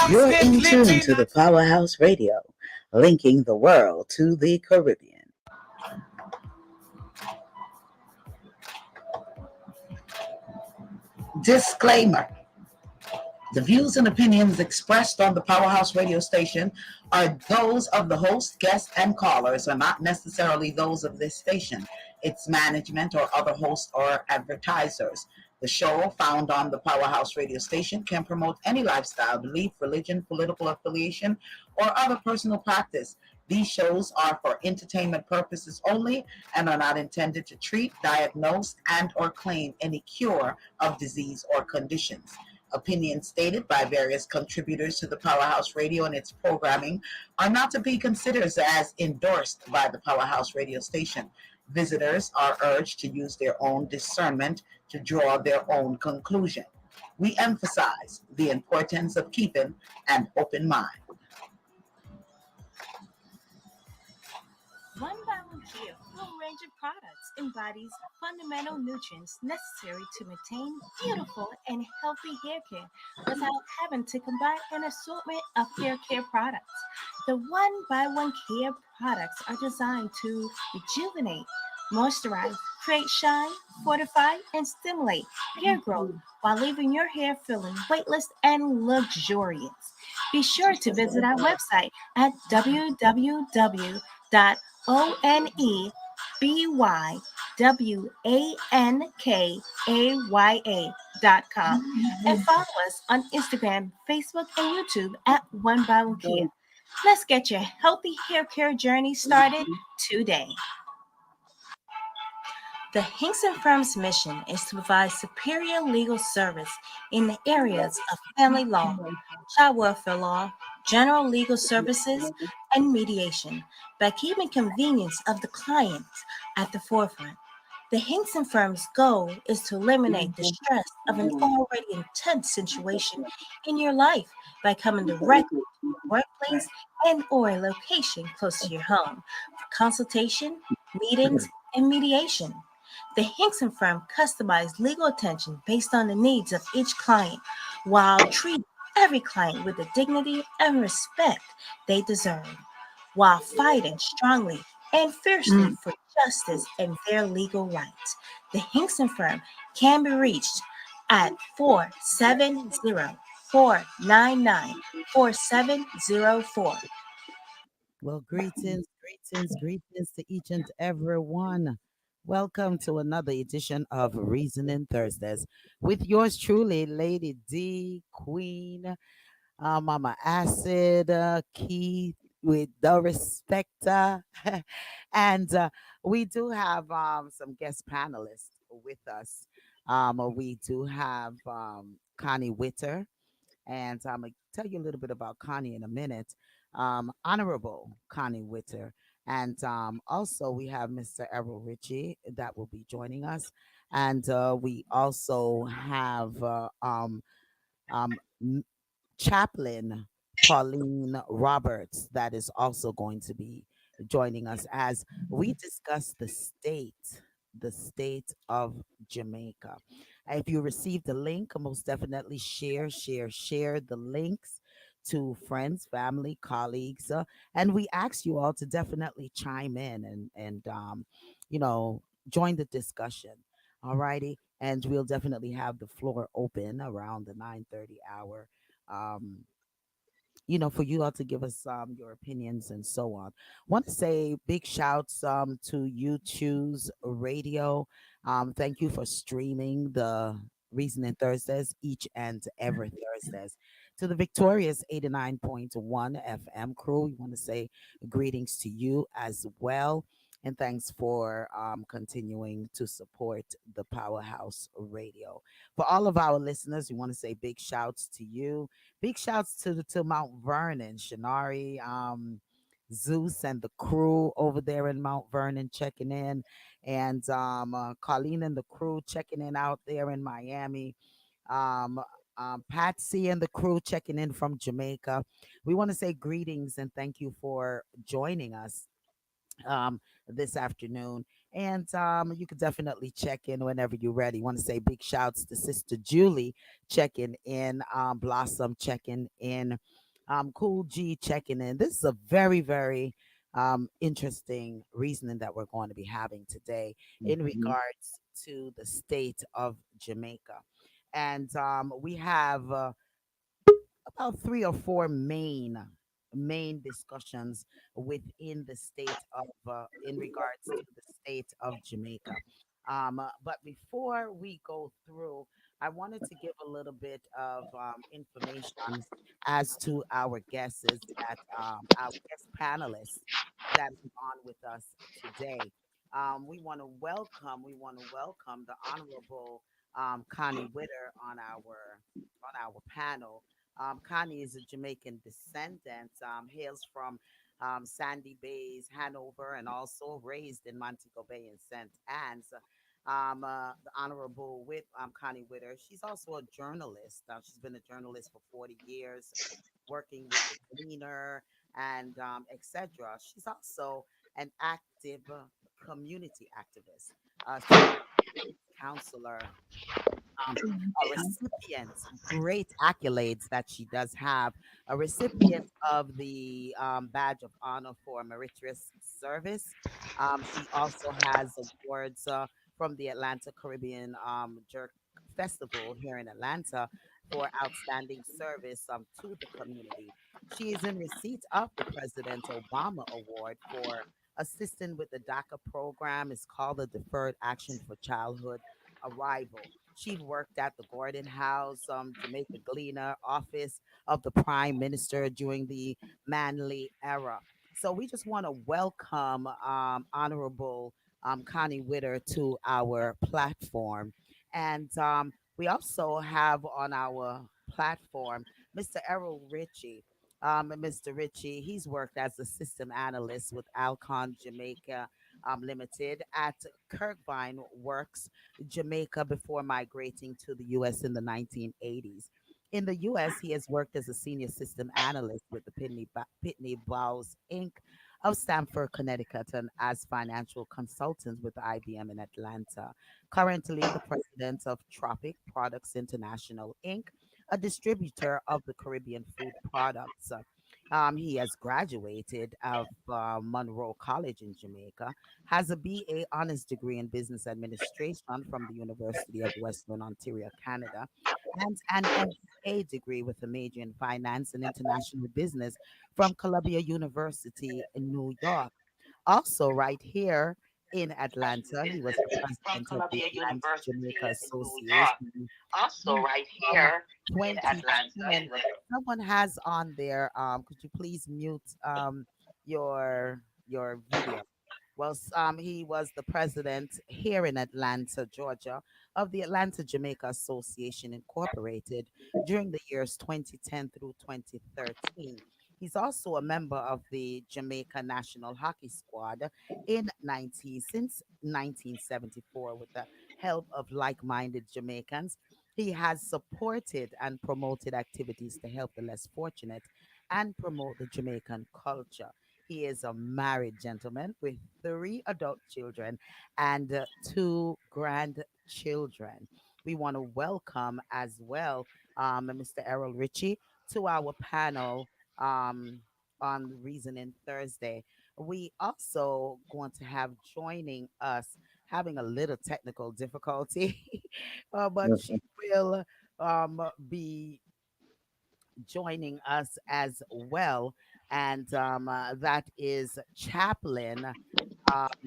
You're in tune to the Powerhouse Radio, linking the world to the Caribbean. Disclaimer. The views and opinions expressed on the Powerhouse radio station are those of the host, guests, and callers, are not necessarily those of this station, its management, or other hosts or advertisers. The show, found on the Powerhouse radio station, can promote any lifestyle, belief, religion, political affiliation, or other personal practice. These shows are for entertainment purposes only and are not intended to treat, diagnose, and or claim any cure of disease or conditions. Opinions stated by various contributors to the Powerhouse Radio and its programming are not to be considered as endorsed by the Powerhouse Radio station. Visitors are urged to use their own discernment to draw their own conclusion. We emphasize the importance of keeping an open mind. One volunteer full range of products embodies fundamental nutrients necessary to maintain beautiful and healthy hair care without having to combine an assortment of hair care products. The one by one care products are designed to rejuvenate, moisturize, create shine, fortify, and stimulate hair growth while leaving your hair feeling weightless and luxurious. Be sure to visit our website at www.onebywnkaya.com and follow us on Instagram, Facebook, and YouTube at One by One Kia. Let's get your healthy hair care journey started today. The Hinkson Firm's mission is to provide superior legal service in the areas of family law, child welfare law, general legal services, and mediation by keeping convenience of the clients at the forefront. The Hinkson Firm's goal is to eliminate the stress of an already intense situation in your life by coming directly to your workplace and or a location close to your home for consultation, meetings, and mediation. The Hinkson Firm customized legal attention based on the needs of each client while treating every client with the dignity and respect they deserve, while fighting strongly and fiercely for justice and their legal rights. The Hinkson Firm can be reached at 470-499-4704. Well, greetings to each and every one. Welcome to another edition of Reasoning Thursdays with yours truly, Lady D, Queen, Mama Acid, Keith, with Darespecta. and we do have some guest panelists with us. We do have Connie Witter, and I'm going to tell you a little bit about Connie in a minute. Honorable Connie Witter. And also, we have Mr. Errol Ritchie that will be joining us. And we also have M- Chaplain Pauline Roberts that is also going to be joining us as we discuss the state of Jamaica. If you received the link, most definitely share the links to friends, family, colleagues, and we ask you all to definitely chime in and you know join the discussion. All righty, and we'll definitely have the floor open around the 9:30 hour. Um, for you all to give us your opinions and so on. Want to say big shouts to You Choose Radio. Thank you for streaming the Reasoning Thursdays each and every Thursdays. To the Victorious 89.1 FM crew, we want to say greetings to you as well. And thanks for continuing to support the Powerhouse Radio. For all of our listeners, we want to say big shouts to you. Big shouts to Mount Vernon, Shanari, Zeus, and the crew over there in Mount Vernon checking in, and Colleen and the crew checking in out there in Miami. Um, Patsy and the crew checking in from Jamaica. We want to say greetings and thank you for joining us this afternoon. And you could definitely check in whenever you're ready. Want to say big shouts to Sister Julie checking in, Blossom checking in, Cool G checking in. This is a very, very interesting reasoning that we're going to be having today in Mhm. regards to the state of Jamaica. And we have about three or four main discussions within the state of in regards to the state of Jamaica. But before we go through, I wanted to give a little bit of information as to our guests that our guest panelists that is on with us today. We want to welcome the Honorable Connie Witter on our panel. Connie is a Jamaican descendant, hails from Sandy Bays, Hanover, and also raised in Montego Bay and St. Anne's. The Honorable Connie Witter, she's also a journalist. She's been a journalist for 40 years, working with the Gleaner and etc. She's also an active community activist. She's a counselor, um, a recipient, great accolades that she does have, a recipient of the Badge of Honor for Meritorious Service. She also has awards from the Atlanta Caribbean Jerk Festival here in Atlanta for outstanding service to the community. She is in receipt of the President Obama Award for assisting with the DACA program. It's called the Deferred Action for Childhood Arrival. She worked at the Gordon House, Jamaica Gleaner office of the Prime Minister during the Manley era. So we just want to welcome Honorable Connie Witter to our platform. And we also have on our platform Mr. Errol Ritchie. Mr. Ritchie, he's worked as a system analyst with Alcon Jamaica Limited at Kirkvine Works Jamaica before migrating to the U.S. in the 1980s. In the U.S., he has worked as a senior system analyst with the Pitney Bowes Inc. of Stamford, Connecticut, and as financial consultant with IBM in Atlanta. Currently, the president of Tropic Products International Inc., a distributor of the Caribbean food products. He has graduated of Monroe College in Jamaica, has a BA honors degree in business administration from the University of Western Ontario, Canada, and an MBA degree with a major in finance and international business from Columbia University in New York. Also, right here in Atlanta, he was the president of the Atlanta Jamaica Association. From 2010, someone has on there. Could you please mute your video? Well, he was the president here in Atlanta, Georgia, of the Atlanta Jamaica Association Incorporated during the years 2010 through 2013. He's also a member of the Jamaica National Hockey Squad since 1974 with the help of like-minded Jamaicans. He has supported and promoted activities to help the less fortunate and promote the Jamaican culture. He is a married gentleman with three adult children and two grandchildren. We want to welcome as well Mr. Errol Ritchie to our panel um, on Reasoning Thursday. We also going to have joining us having a little technical difficulty, but she will be joining us as well. And that is Chaplain. Uh,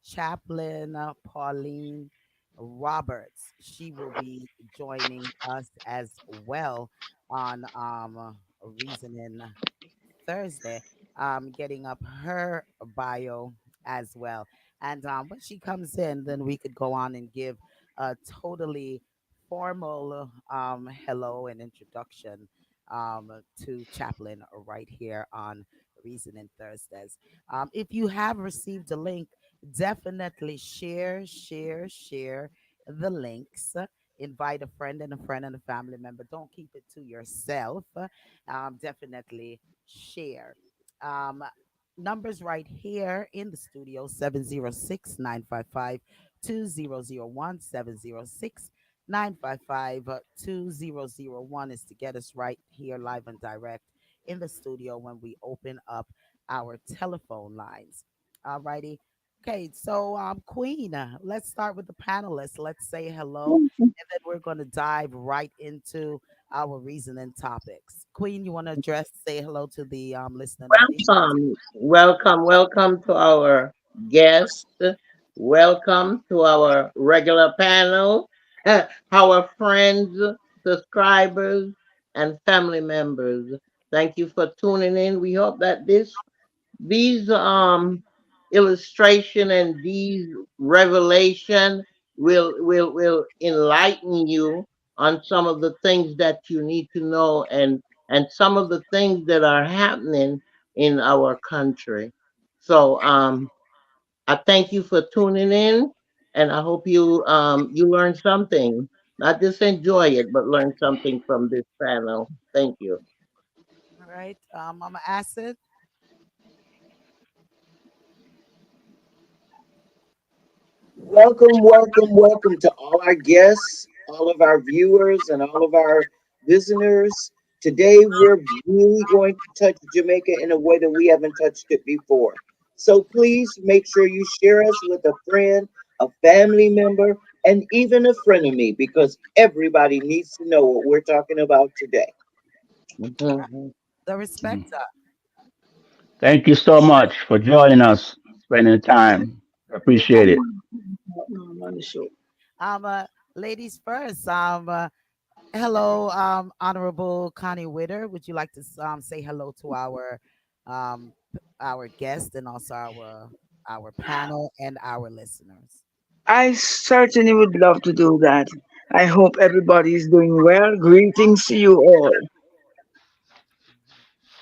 Chaplain Pauline Roberts. She will be joining us as well on Reasoning Thursday, getting up her bio as well. And when she comes in, then we could go on and give a totally formal hello and introduction to Chaplain right here on Reasoning Thursdays. If you have received a link, definitely share the links. Invite a friend and a friend and a family member. Don't keep it to yourself. Definitely share. Um, numbers right here in the studio: 706 955 2001. 706 955 2001 is to get us right here live and direct in the studio when we open up our telephone lines. Alrighty. Okay, so Queen, let's start with the panelists. Let's say hello, and then we're going to dive right into our reasoning topics. Queen, you want to address, say hello to the listening audience? Welcome to our guest. Welcome to our regular panel, our friends, subscribers, and family members. Thank you for tuning in. We hope that these illustration and these revelation will enlighten you on some of the things that you need to know, and some of the things that are happening in our country. So I thank you for tuning in, and I hope you learn something. Not just enjoy it, but learn something from this panel. Thank you. All right, Mama Acid. Welcome, welcome, welcome to all our guests, all of our viewers, and all of our listeners. Today, we're really going to touch Jamaica in a way that we haven't touched it before. So please make sure you share us with a friend, a family member, and even a frenemy because everybody needs to know what we're talking about today. All right, Mhm. the Respecta. Thank you so much for joining us, spending the time. Appreciate it. On the show. Um, uh, ladies first. Hello, Honorable Connie Witter. Would you like to say hello to our guest and also our panel and our listeners? I certainly would love to do that. I hope everybody is doing well. Greetings to you all. Mhm.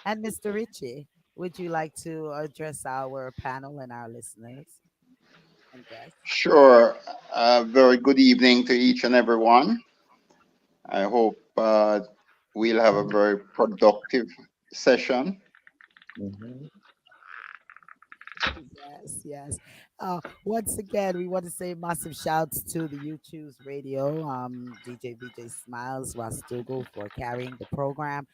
And Mr. Ritchie, would you like to address our panel and our listeners and guests? Sure. Very good evening to each and everyone. I hope we'll have a very productive session. Mhm. Yes, yes. Once again, we want to say massive shouts to the You Choose Radio, DJ VJ Smiles, Rastugo for carrying the program.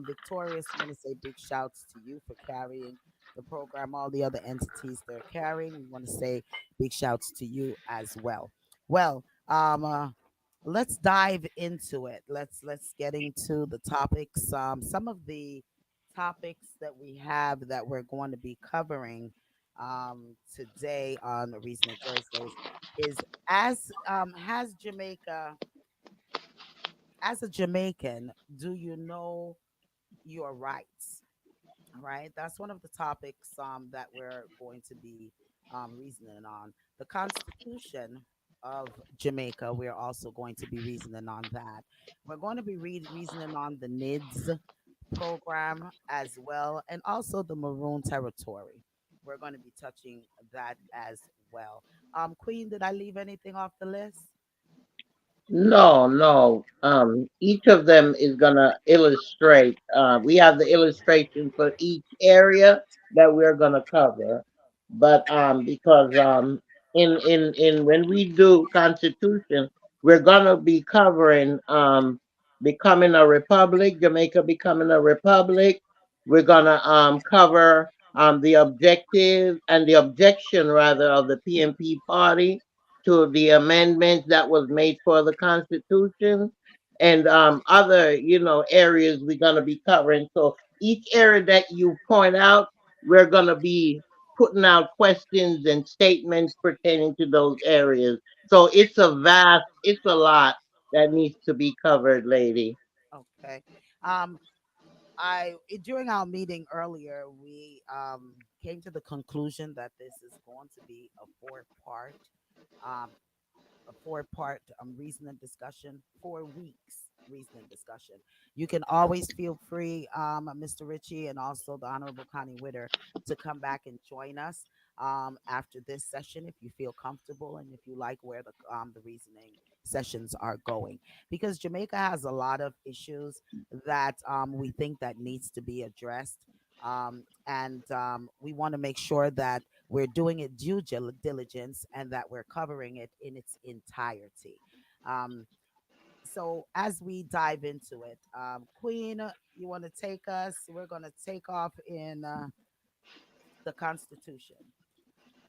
Victorious, want to say big shouts to you for carrying the program. All the other entities they're carrying, we want to say big shouts to you as well. Well, let's dive into it. Let's get into the topics. Some of the topics that we have that we're going to be covering today on Reasoning Thursdays is has Jamaica, as a Jamaican, do you know your rights? All right, that's one of the topics that we're going to be reasoning on. The Constitution of Jamaica, we're also going to be reasoning on that. We're going to be reasoning on the NIDS program as well, and also the Maroon Territory. We're going to be touching that as well. Queen, did I leave anything off the list? No, no. Each of them is gonna illustrate. We have the illustration for each area that we're gonna cover, but because in when we do Constitution, we're gonna be covering becoming a republic, Jamaica becoming a republic. We're gonna cover the objective and the objection rather of the PNP party to the amendment that was made for the Constitution, and other, areas we're going to be covering. So each area that you point out, we're going to be putting out questions and statements pertaining to those areas. So it's a lot that needs to be covered, lady. Okay. Um, during our meeting earlier, we came to the conclusion that this is going to be um, a four-part reasoning discussion, 4 weeks reasoning discussion. You can always feel free, Mr. Ritchie and also the Honorable Connie Witter, to come back and join us after this session if you feel comfortable and if you like where the reasoning sessions are going, because Jamaica has a lot of issues that we think that needs to be addressed. And we want to make sure that we're doing it due diligence and that we're covering it in its entirety. Um, so as we dive into it, Queen, you want to take us? We're going to take off in the Constitution.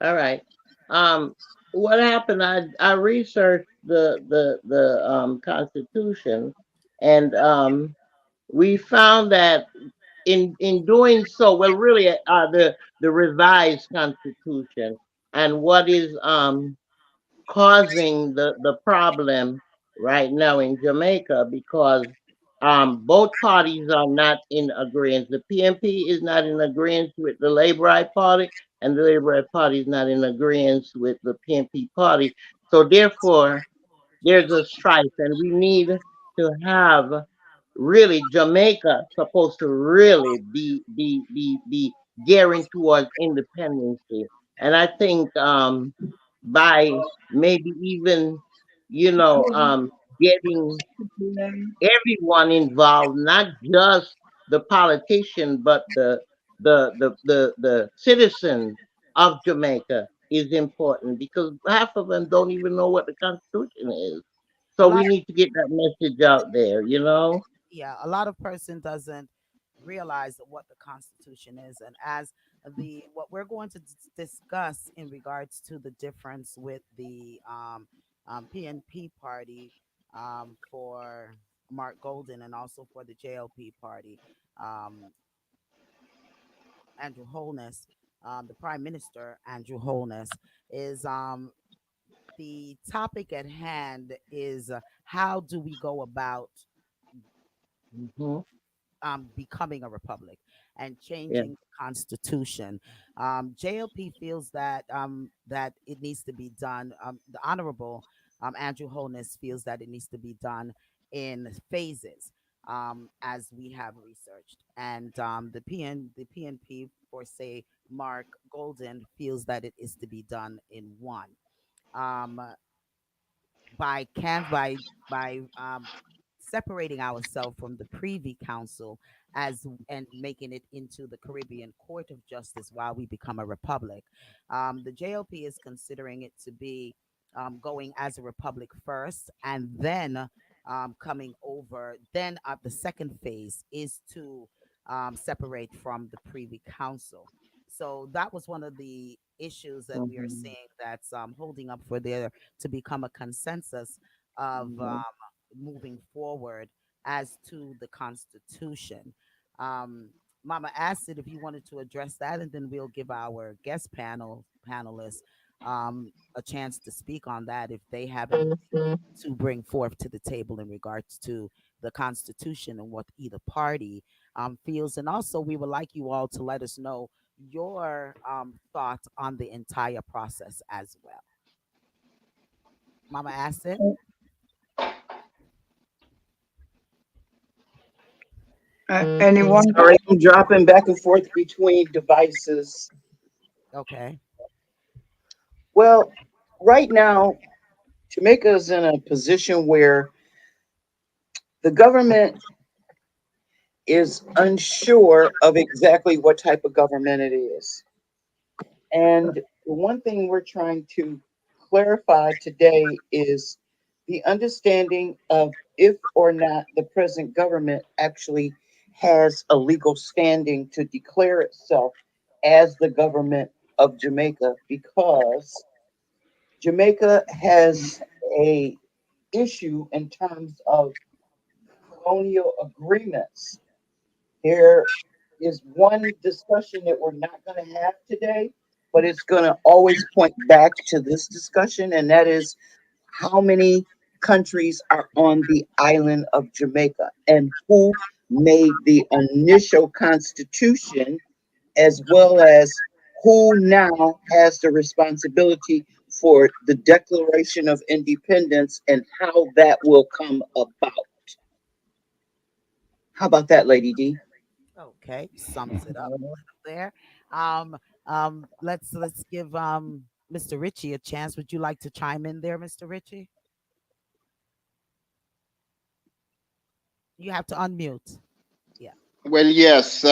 All right. Um, what happened? I researched the Constitution, and we found that in doing so, well, really, the revised Constitution, and what is causing the problem right now in Jamaica, because both parties are not in agreement. The PNP is not in agreement with the Labourite Party, and the Labourite Party is not in agreement with the PNP Party. So therefore, there's a strife, and we need to have, really, Jamaica supposed to really be gearing towards independence. And I think by maybe even, you know, getting everyone involved, not just the politician, but the citizens of Jamaica is important, because half of them don't even know what the Constitution is. A So lot we need to get that message out there, you know? Yeah, a lot of person doesn't realize what the Constitution is, and as the what we're going to discuss in regards to the difference with the PNP party for Mark Golden, and also for the JLP party, um, Andrew Holness, the Prime Minister Andrew Holness, is the topic at hand is how do we go about Hmm. becoming a republic and Yeah. changing the constitution. JLP feels that that it needs to be done. The Honorable Andrew Holness feels that it needs to be done in phases, as we have researched, and the PNP, for say Mark Golden, feels that it is to be done in one. Um, by separating ourselves from the Privy Council as and making it into the Caribbean Court of Justice while we become a republic. The JLP is considering it to be going as a republic first, and then coming over. Then the second phase is to separate from the Privy Council. So that was one of the issues that we are Hmm. seeing that's holding up for there to become a consensus of Hmm. moving forward as to the Constitution. Um, Mama Acid, if you wanted to address that, and then we'll give our guest panelists a chance to speak on that if they have anything to bring forth to the table in regards to the Constitution and what either party feels. And also, we would like you all to let us know your thoughts on the entire process as well. Mama Acid? Anyone? Sorry, I'm dropping back and forth between devices. Okay. Well, right now, Jamaica is in a position where the government is unsure of exactly what type of government it is. And the one thing we're trying to clarify today is the understanding of if or not the present government actually has a legal standing to declare itself as the government of Jamaica, because Jamaica has a issue in terms of colonial agreements. There is one discussion that we're not going to have today, but it's going to always point back to this discussion, and that is how many countries are on the island of Jamaica and who made the initial constitution, as well as who now has the responsibility for the Declaration of Independence and how that will come about. How about that, Lady D? Okay. Sums it up there. Um, let's give Mr. Ritchie a chance. Would you like to chime in there, Mr. Ritchie? You have to unmute. Yeah. Well, yes.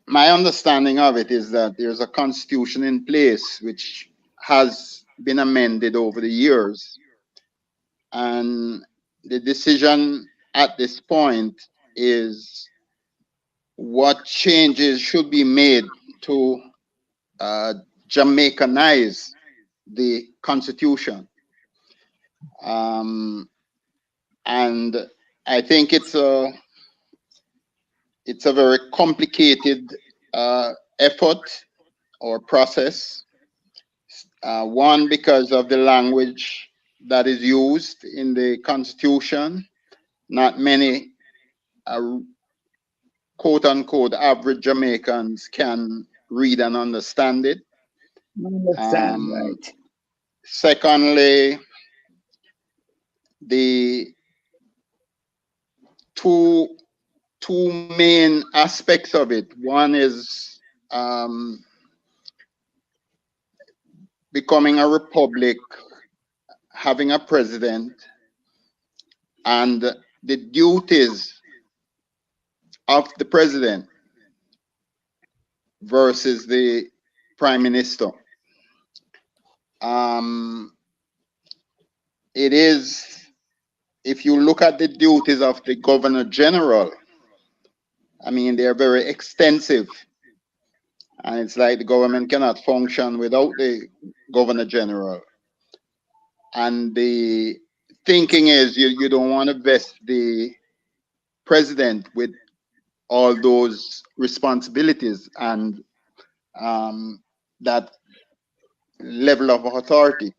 my understanding of it is that there's a constitution in place which has been amended over the years, and the decision at this point is what changes should be made to Jamaicanize the constitution. And I think it's a very complicated effort or process. One, because of the language that is used in the Constitution. Not many quote unquote average Jamaicans can read and understand it. Understand, right? Secondly, the two main aspects of it. One is becoming a republic, having a president, and the duties of the president versus the prime minister. It is, if you look at the duties of the governor general, I mean, they're very extensive. And it's like the government cannot function without the governor general. And the thinking is you don't want to vest the president with all those responsibilities and that level of authority.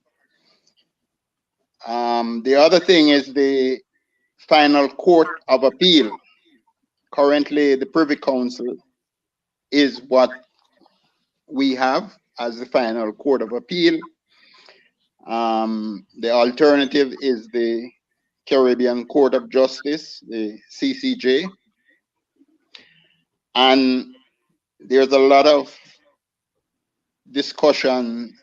The other thing is the final court of appeal. Currently, the Privy Council is what we have as the final court of appeal. The alternative is the Caribbean Court of Justice, the CCJ. And there's a lot of discussion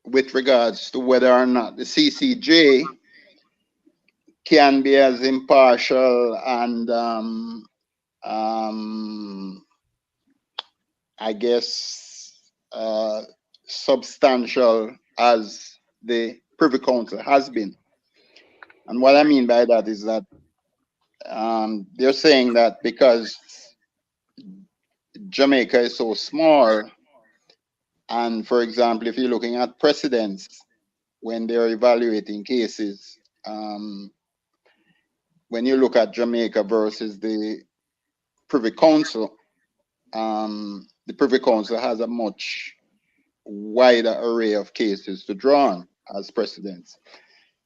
with regards to whether or not the CCJ can be as impartial and I guess substantial as the Privy Council has been. And what I mean by that is that they're saying that because Jamaica is so small, and for example, if you're looking at precedents when they're evaluating cases, when you look at Jamaica versus the Privy Council, the Privy Council has a much wider array of cases to draw on as precedents.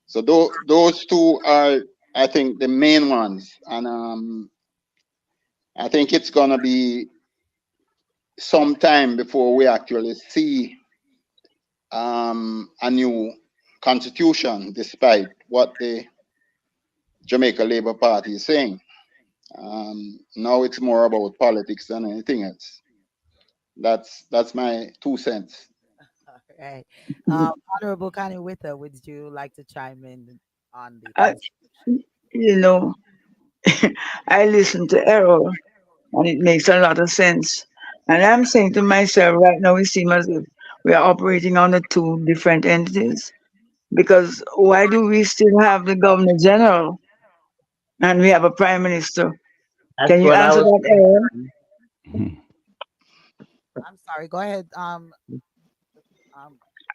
So those two are, I think, the main ones. And I think it's going to be some time before we actually see a new constitution, despite what the Jamaica Labour Party is saying. Now it's more about politics than anything else. That's my 2 cents. All right. Honorable Connie Witter, would you like to chime in on the I, you know, I listen to Errol, and it makes a lot of sense. And I'm saying to myself, right now, it seems as if we are operating under two different entities. Because why do we still have the Governor General and we have a Prime Minister? That's Can you what I answer was that, Errol? saying. I'm sorry, go ahead.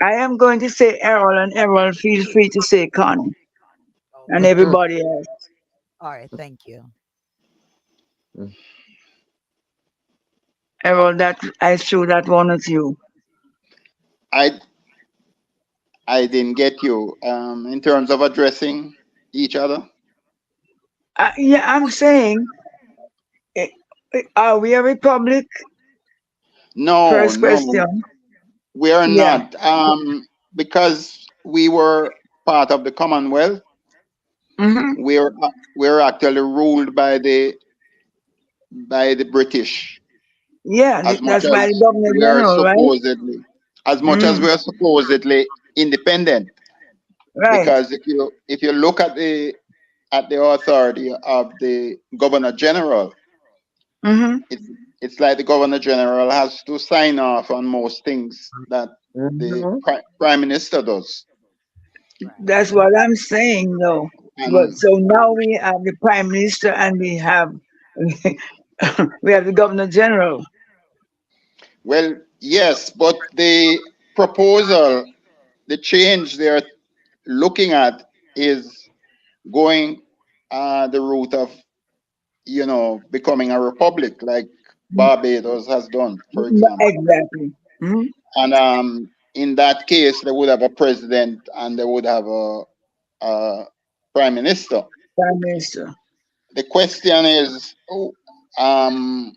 I am going to say Errol, and Errol, feel free to say Connie and Okay. everybody else. All right, thank you. Errol, that I threw that one at you. I didn't get you in terms of addressing each other. Yeah, I'm saying, eh, are we a republic? No, First no, question. we are Yeah. not. Because we were part of the Commonwealth, Mm-hmm. we're actually ruled by the British Yeah, as much that's by the as Governor we are General, right? supposedly Mm, independent. right. Because if you look at the authority of the Governor General, Mm-hmm. it's it's like the governor general has to sign off on most things that the Mm-hmm. prime minister does. Right. That's what I'm saying, though. But And so now we have the prime minister and we have we have the governor general. well, yes, but the proposal, the change they're looking at is going the route of, becoming a republic like Barbados has done, for example. Exactly. Hmm. And in that case, they would have a president and they would have a prime minister. Prime minister. The question is, um,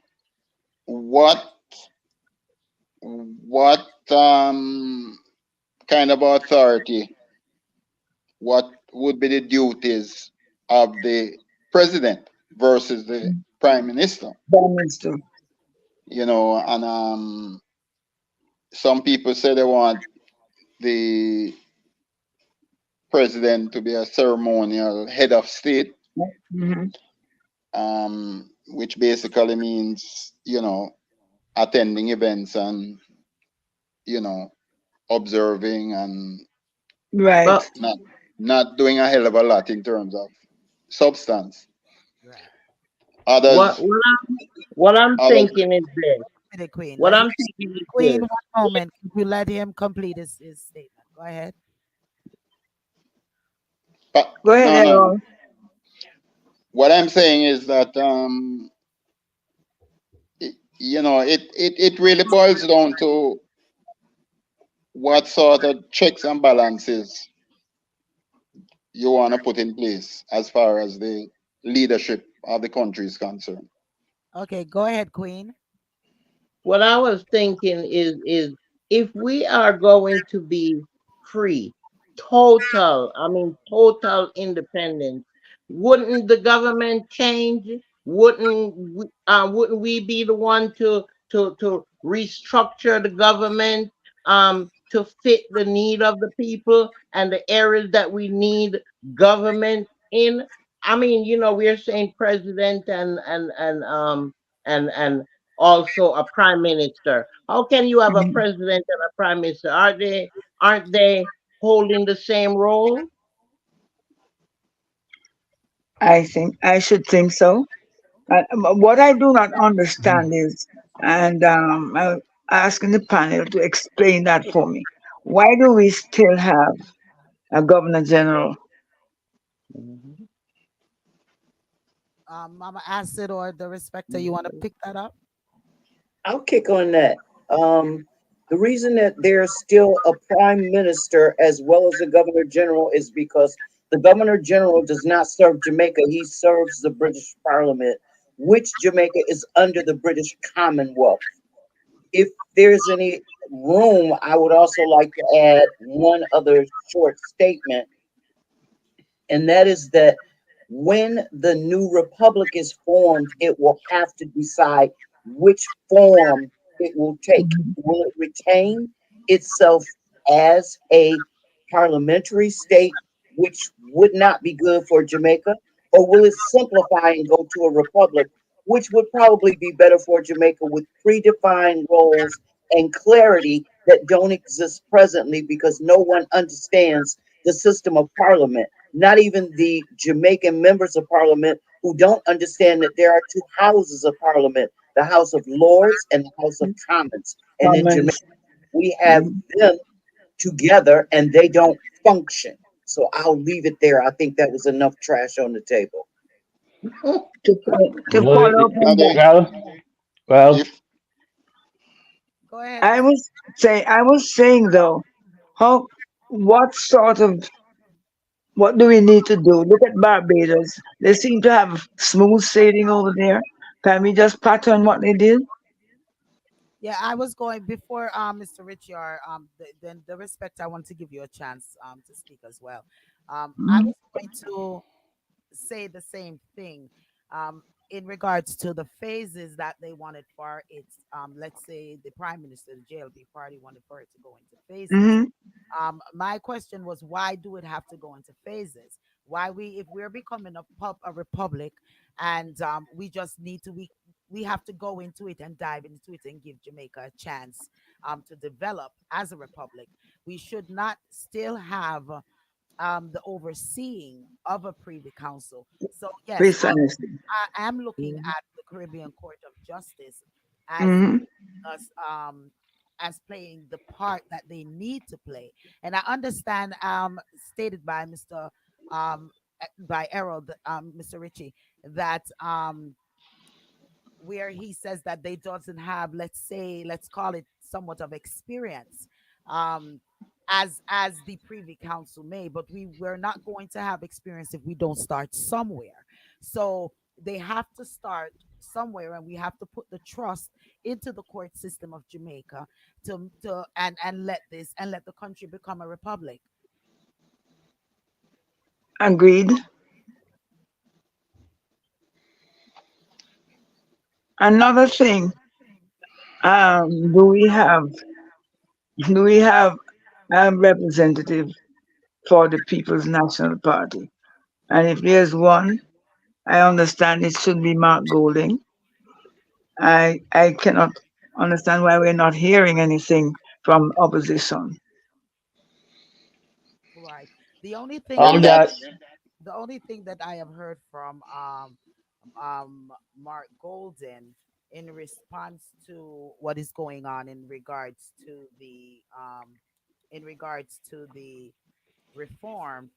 what what kind of authority? What would be the duties of the president versus the prime minister? Prime minister. And some people say they want the president to be a ceremonial head of state, Hmm. which basically means, attending events and, you know, observing and Right. But not not doing a hell of a lot in terms of substance. Right. what Others, what I'm what I'm others, thinking is this. With the Queen. What Let I'm thinking is Queen this. one moment. Could you let him complete his statement? Go ahead. but Go ahead, no, no. Errol. What I'm saying is that, it really boils down to what sort of checks and balances you want to put in place as far as the leadership of the country is concerned. Okay, go ahead, Queen. What I was thinking is if we are going to be free, total independence, wouldn't the government change? Wouldn't we be the one to restructure the government to fit the need of the people and the areas that we need government in? We're saying president and also a prime minister. How can you have a Mhm. president and a prime minister? Aren't they holding the same role? I think I should think so. What I do not understand is, and I'm asking the panel to explain that for me. Why do we still have a governor general? Mhm. Mama Acid or the respecter, you want to pick that up? I'll kick on that. The reason that there's still a prime minister as well as a governor general is because the governor general does not serve Jamaica. He serves the British Parliament, which Jamaica is under the British Commonwealth. If there's any room, I would also like to add one other short statement, and that is that when the new republic is formed, it will have to decide which form it will take. Mhm. Will it retain itself as a parliamentary state, which would not be good for Jamaica, or will it simplify and go to a republic, which would probably be better for Jamaica with predefined roles and clarity that don't exist presently because no one understands the system of parliament, not even the Jamaican members of parliament who don't understand that there are two houses of parliament, the House of Lords and the House of Commons. And in Jamaica, Comments. we have Mhm. them together and they don't function. So I'll leave it there. I think that was enough trash on the table. To Well, follow up on that, well, If Go ahead, I Mr. was saying though, how what sort of what do we need to do? Look at Barbados. They seem to have smooth sailing over there. Can we just pattern what they did? Yeah, I was going before Mr. Ritchie or then the respect I want to give you a chance to speak as well. I Mhm. was going to say the same thing in regards to the phases that they wanted for it. Let's say the prime minister, the JLP party wanted for it to go into phases. Mhm. My question was, why do it have to go into phases? Why if we're becoming a republic, and we just need to we have to go into it and dive into it and give Jamaica a chance to develop as a republic. We should not still have the overseeing of a privy council. So yes, Precisely. I am looking at the Caribbean Court of Justice as Mm-hmm. us as playing the part that they need to play. And I understand stated by Mr. By Errol, Mr. Ritchie, that where he says that they doesn't have, let's say, let's call it somewhat of experience um as the privy council may, but we're not going to have experience if we don't start somewhere. So they have to start somewhere, and we have to put the trust into the court system of Jamaica to and let this and let the country become a republic. Agreed. Another thing, do we have a representative for the People's National Party? And if there's one, I understand it should be Mark Golding. I cannot understand why we're not hearing anything from opposition. Right. The only thing All that that. That's the only thing that I have heard from Mark Golden in response to what is going on in regards to the reform,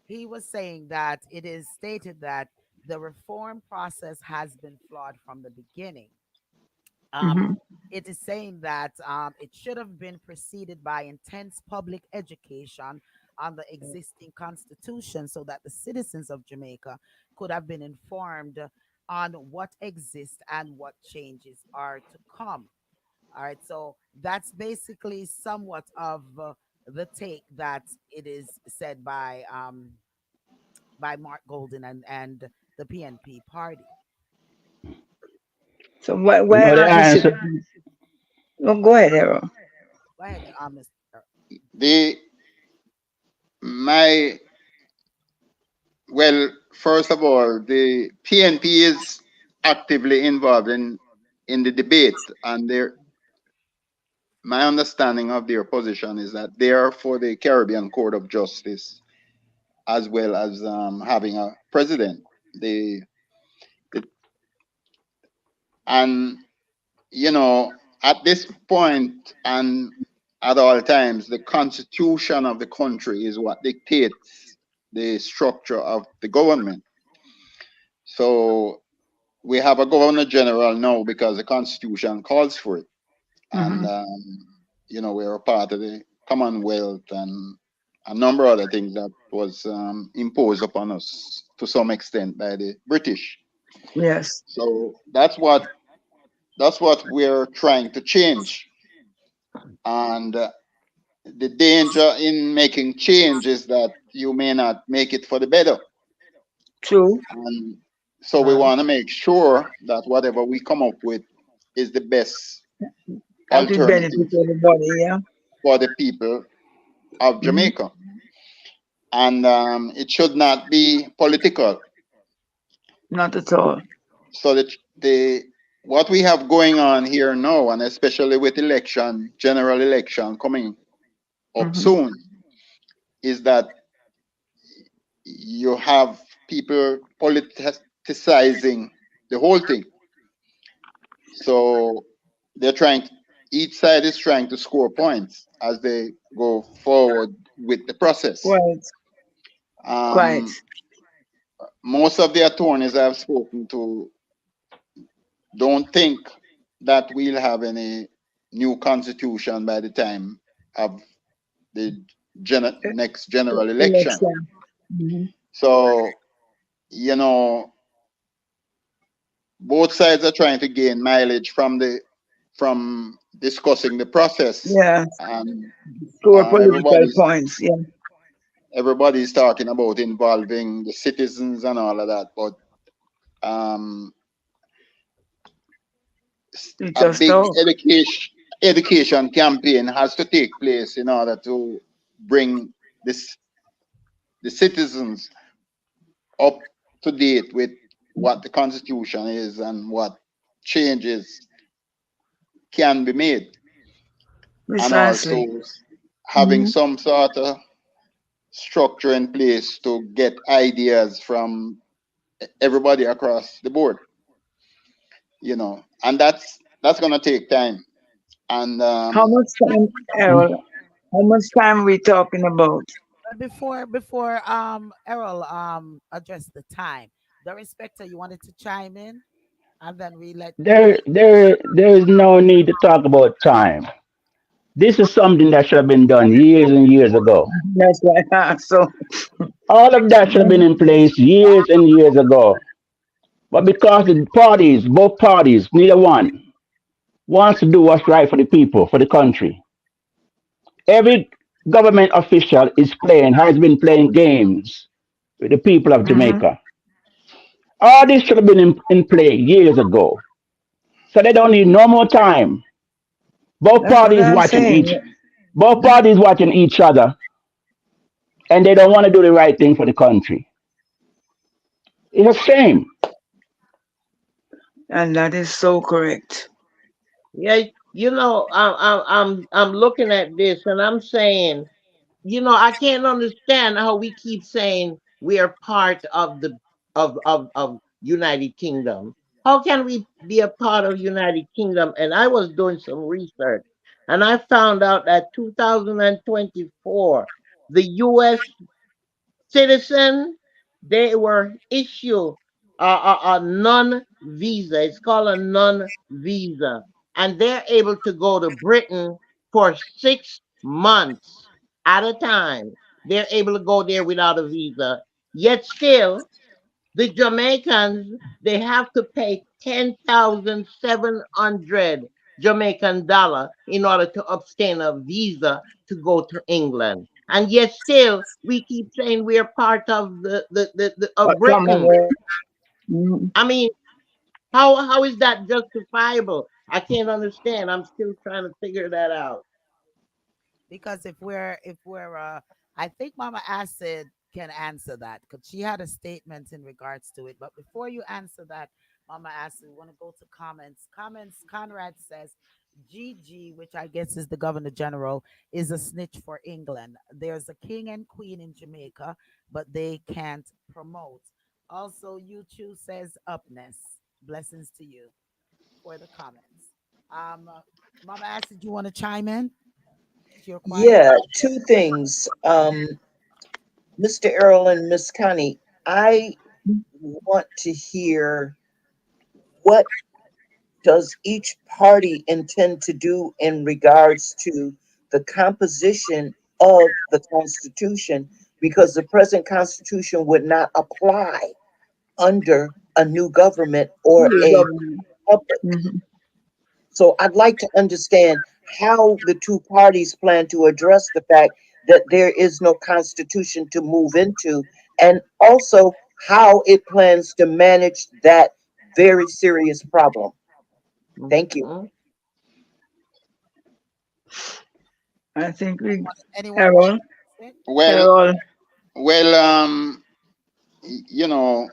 he was saying that it is stated that the reform process has been flawed from the beginning. Um, Hmm. it is saying that it should have been preceded by intense public education on the existing constitution so that the citizens of Jamaica could have been informed on what exists and what changes are to come. All right, so that's basically somewhat of the take that it is said by Mark Golden and the PNP party. So why, You why know the aren't the answer. citizens? Oh, go ahead, Errol. Go ahead, Mr. the my well. First of all, the PNP is actively involved in the debate, and my understanding of their position is that they are for the Caribbean Court of Justice as well as having a president. The and at this point and at all times, the constitution of the country is what dictates the structure of the government. So we have a governor general now because the constitution calls for it, and Hmm. we're a part of the Commonwealth and a number of other things that was imposed upon us to some extent by the British. Yes, So that's what we're trying to change. And the danger in making change is that you may not make it for the better. true. And so we Right. want to make sure that whatever we come up with is the best That will benefit alternative everybody. Yeah. for the people of Hmm. Jamaica. And it should not be political. Not at all. So that the what we have going on here now, and especially with general election coming up Hmm. soon, is that you have people politicizing the whole thing. So they're each side is trying to score points as they go forward with the process. Quite, quite. Um, Most of the attorneys I've spoken to don't think that we'll have any new constitution by the time of the next general election. Election. Hmm. So, you know, both sides are trying to gain mileage from discussing the process, Yeah. and Score political everybody's points. Yeah. everybody's talking about involving the citizens and all of that, but um, You a just big talk. education campaign has to take place in order to bring this the citizens up to date with what the constitution is and what changes can be made, and Precisely. also having Mhm. some sort of structure in place to get ideas from everybody across the board, and that's gonna take time. And How much time, Errol? How much time we talking about? But before Errol address the time, the respecter, you wanted to chime in, and then we let there is no need to talk about time. This is something that should have been done years and years ago. That's why I asked. So, All of that should have been in place years and years ago. But because the parties, both parties, neither one, wants to do what's right for the people, for the country. Every government official has been playing games with the people of mhm. Jamaica. All this should have been in play years ago. So they don't need no more time. Both That's what parties I'm watching saying. both parties watching each other, and they don't want to do the right thing for the country. It's a shame. And that is so correct. Yeah, I'm looking at this and I'm saying, I can't understand how we keep saying we are part of the of United Kingdom. How can we be a part of United Kingdom? And I was doing some research and I found out that 2024, the US citizen, they were issued a non-visa. It's called a non-visa. And they're able to go to Britain for 6 months at a time. They're able to go there without a visa. Yet still, the Jamaicans, they have to pay 10,700 Jamaican dollar in order to obtain a visa to go to England. And yet still, we keep saying we are part of of Britain. Commonwealth. Mhm. I mean, how is that justifiable? I can't understand. I'm still trying to figure that out. because if we're I think Mama Acid can answer that because she had a statement in regards to it. But before you answer that, Mama Acid, we want to go to comments. Comments. Conrad says, "GG, which I guess is the Governor General, is a snitch for England. There's a king and queen in Jamaica, but they can't promote." Also, YouTube says, "Upness, blessings to you for the comments." Um, Mama Acid, you want to chime in? You're quiet. Yeah, two things. Mr. Errol and Miss Connie, I want to hear what does each party intend to do in regards to the composition of the Constitution, because the present Constitution would not apply under a new government or a republic. Mhm. So I'd like to understand how the two parties plan to address the fact that there is no constitution to move into, and also how it plans to manage that very serious problem. Thank you. Mhm. I think we, Anyone want Errol, to say? Well, Errol, well, you know,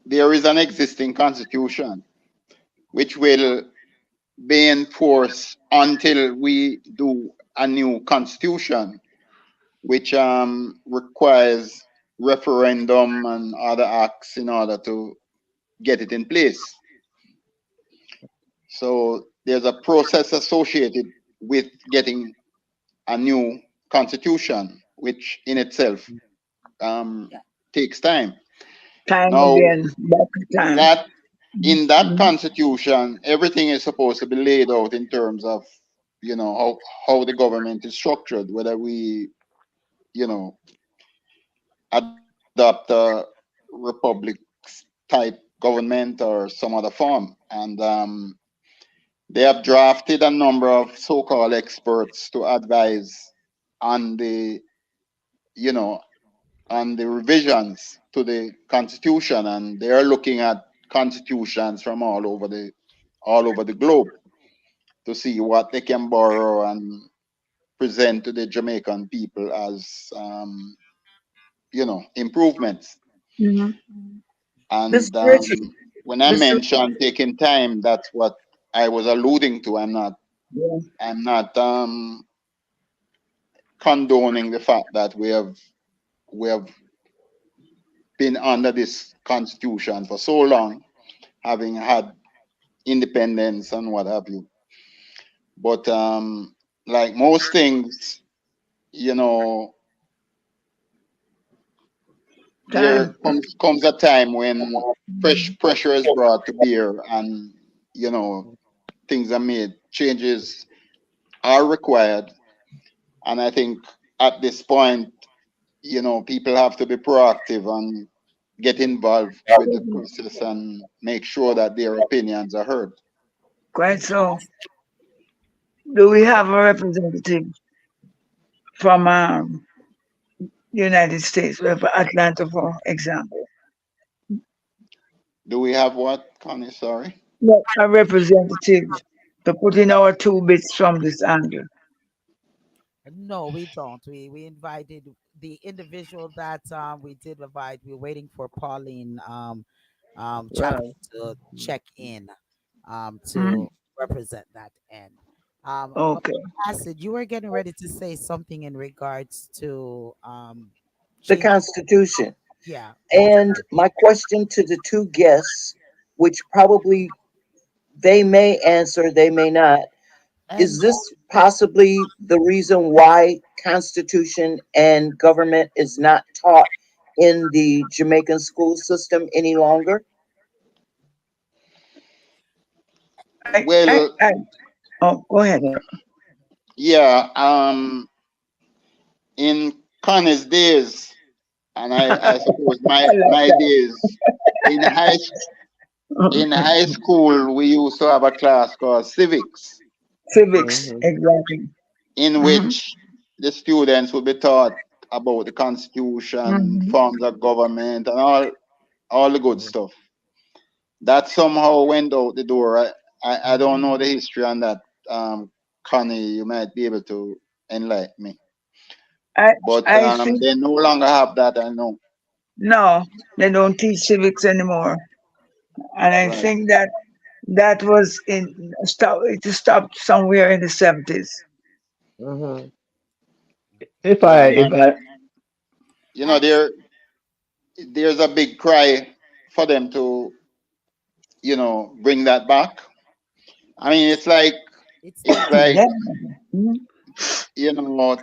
there is an existing constitution which will be in force until we do a new constitution, which requires referendum and other acts in order to get it in place. So there's a process associated with getting a new constitution, which in itself um, takes time. time Now, again, back to time. that in that Mhm. constitution, everything is supposed to be laid out in terms of how the government is structured, whether we you know adopt a republic type government or some other form. And they have drafted a number of so-called experts to advise on the you know on the revisions to the constitution, and they are looking at constitutions from all over the globe to see what they can borrow and present to the Jamaican people as improvements. Mhm. And Mr. Ritchie, when I Mr. mentioned taking time, that's what I was alluding to. Yeah. I'm not condoning the fact that we have been under this constitution for so long, having had independence and what have you. But like most things, you know, there Time. comes a time when pressure is brought to bear, and things are made, changes are required, and I think at this point, people have to be proactive and get involved with the process and make sure that their opinions are heard. Quite so. Do we have a representative from United States, we have Atlanta, for example? Do we have what, Connie? Sorry. No, a representative to put in our two bits from this angle. No, we don't. We invited the individual that we did invite. We're waiting for Pauline Chaplin Right. to check in Mhm. to represent that end. But Okay. Acid, you were getting ready to say something in regards to The change. Constitution. Yeah, yeah. And my question to the two guests, which probably they may answer, they may not, is And this possibly the reason why Constitution and government is not taught in the Jamaican school system any longer? I, Well, I, oh, go ahead. yeah. In Connie's days, and I suppose I like my that. days in high school, we used to have a class called civics, Civics, Hmm. exactly. in Hmm. which the students would be taught about the Constitution, Hmm. forms of government, and all the good stuff. That somehow went out the door. I don't know the history on that. Connie, you might be able to enlighten me. I, But I think they no longer have that. I know. no, they don't teach civics anymore, and I Right. think that that was in stop. It stopped somewhere in the 70s. Hmm. If I, And if I, and there's a big cry for them to bring that back. I mean, it's it's time. like Yeah. Mhm.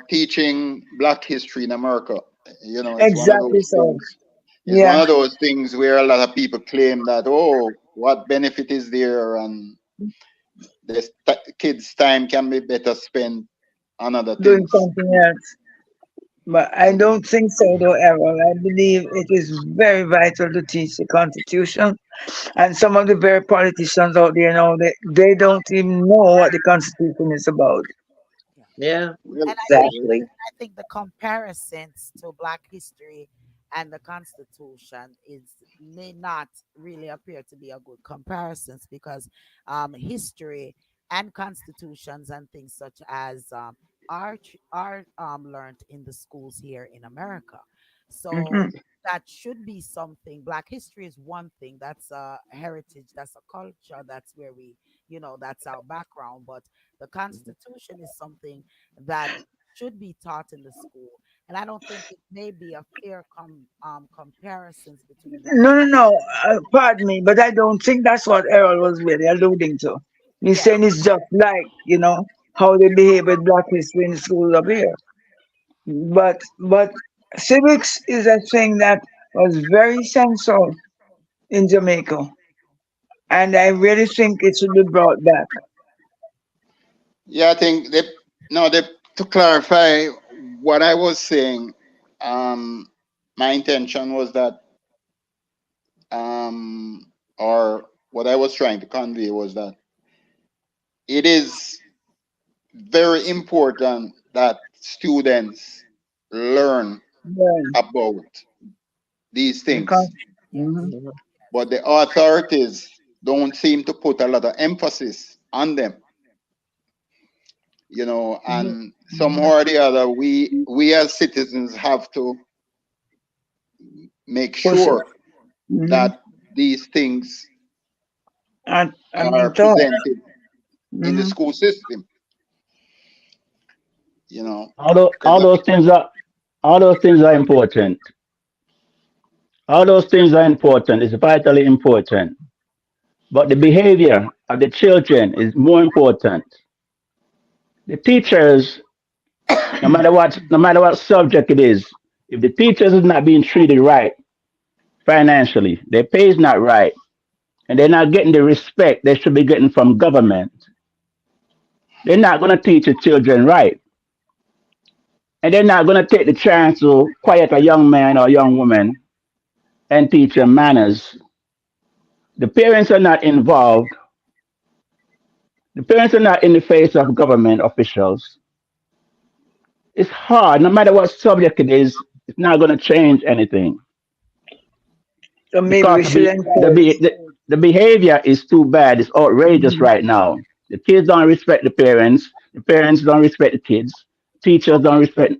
teaching Black history in America. It's one of Exactly those so. things. It's one Yeah. of those things where a lot of people claim that, oh, what benefit is there, and this kids' time can be better spent on other Doing things. something else. But I And don't think so, though, Errol. I believe it is very vital to teach the Constitution. And some of the very politicians out there now, they don't even know what the Constitution is about. Yeah. Yeah, well, And exactly. I think the comparisons to Black history and the Constitution is may not really appear to be a good comparisons because history and constitutions and things such as are learned in the schools here in America. So Hmm. that should be something. Black history is one thing. That's a heritage. That's a culture. That's where that's our background. But the Constitution is something that should be taught in the school. And I don't think it may be a fair comparisons between Black. No, no, no. Pardon me, but I don't think that's what Errol was really alluding to. He's Yeah, saying it's just like, how they behave with Black history in the schools up here. But civics is a thing that was very central in Jamaica, and I really think it should be brought back. yeah, I think to clarify what I was saying, my intention was that, or what I was trying to convey was that it is very important that students learn Yeah, about these things, mhm. Hmm. but the authorities don't seem to put a lot of emphasis on them, and somehow or the other, we as citizens have to make Push it. sure Hmm. that these things I'm are being taught. presented in the Hmm. school system, you know, All those, because all those things are all those things are important. All those things are important. It's vitally important. But the behavior of the children is more important. The teachers, no matter what subject it is, if the teachers is not being treated right financially, their pay is not right, and they're not getting the respect they should be getting from government, they're not going to teach the children right. And they're not going to take the chance to quiet a young man or young woman and teach them manners. The parents are not involved. The parents are not in the face of government officials. It's hard. No matter what subject it is, it's not going to change anything So maybe because we should encourage. the behavior is too bad. It's outrageous Mhm. right now. The kids don't respect the parents. The parents don't respect the kids. Teachers don't respect,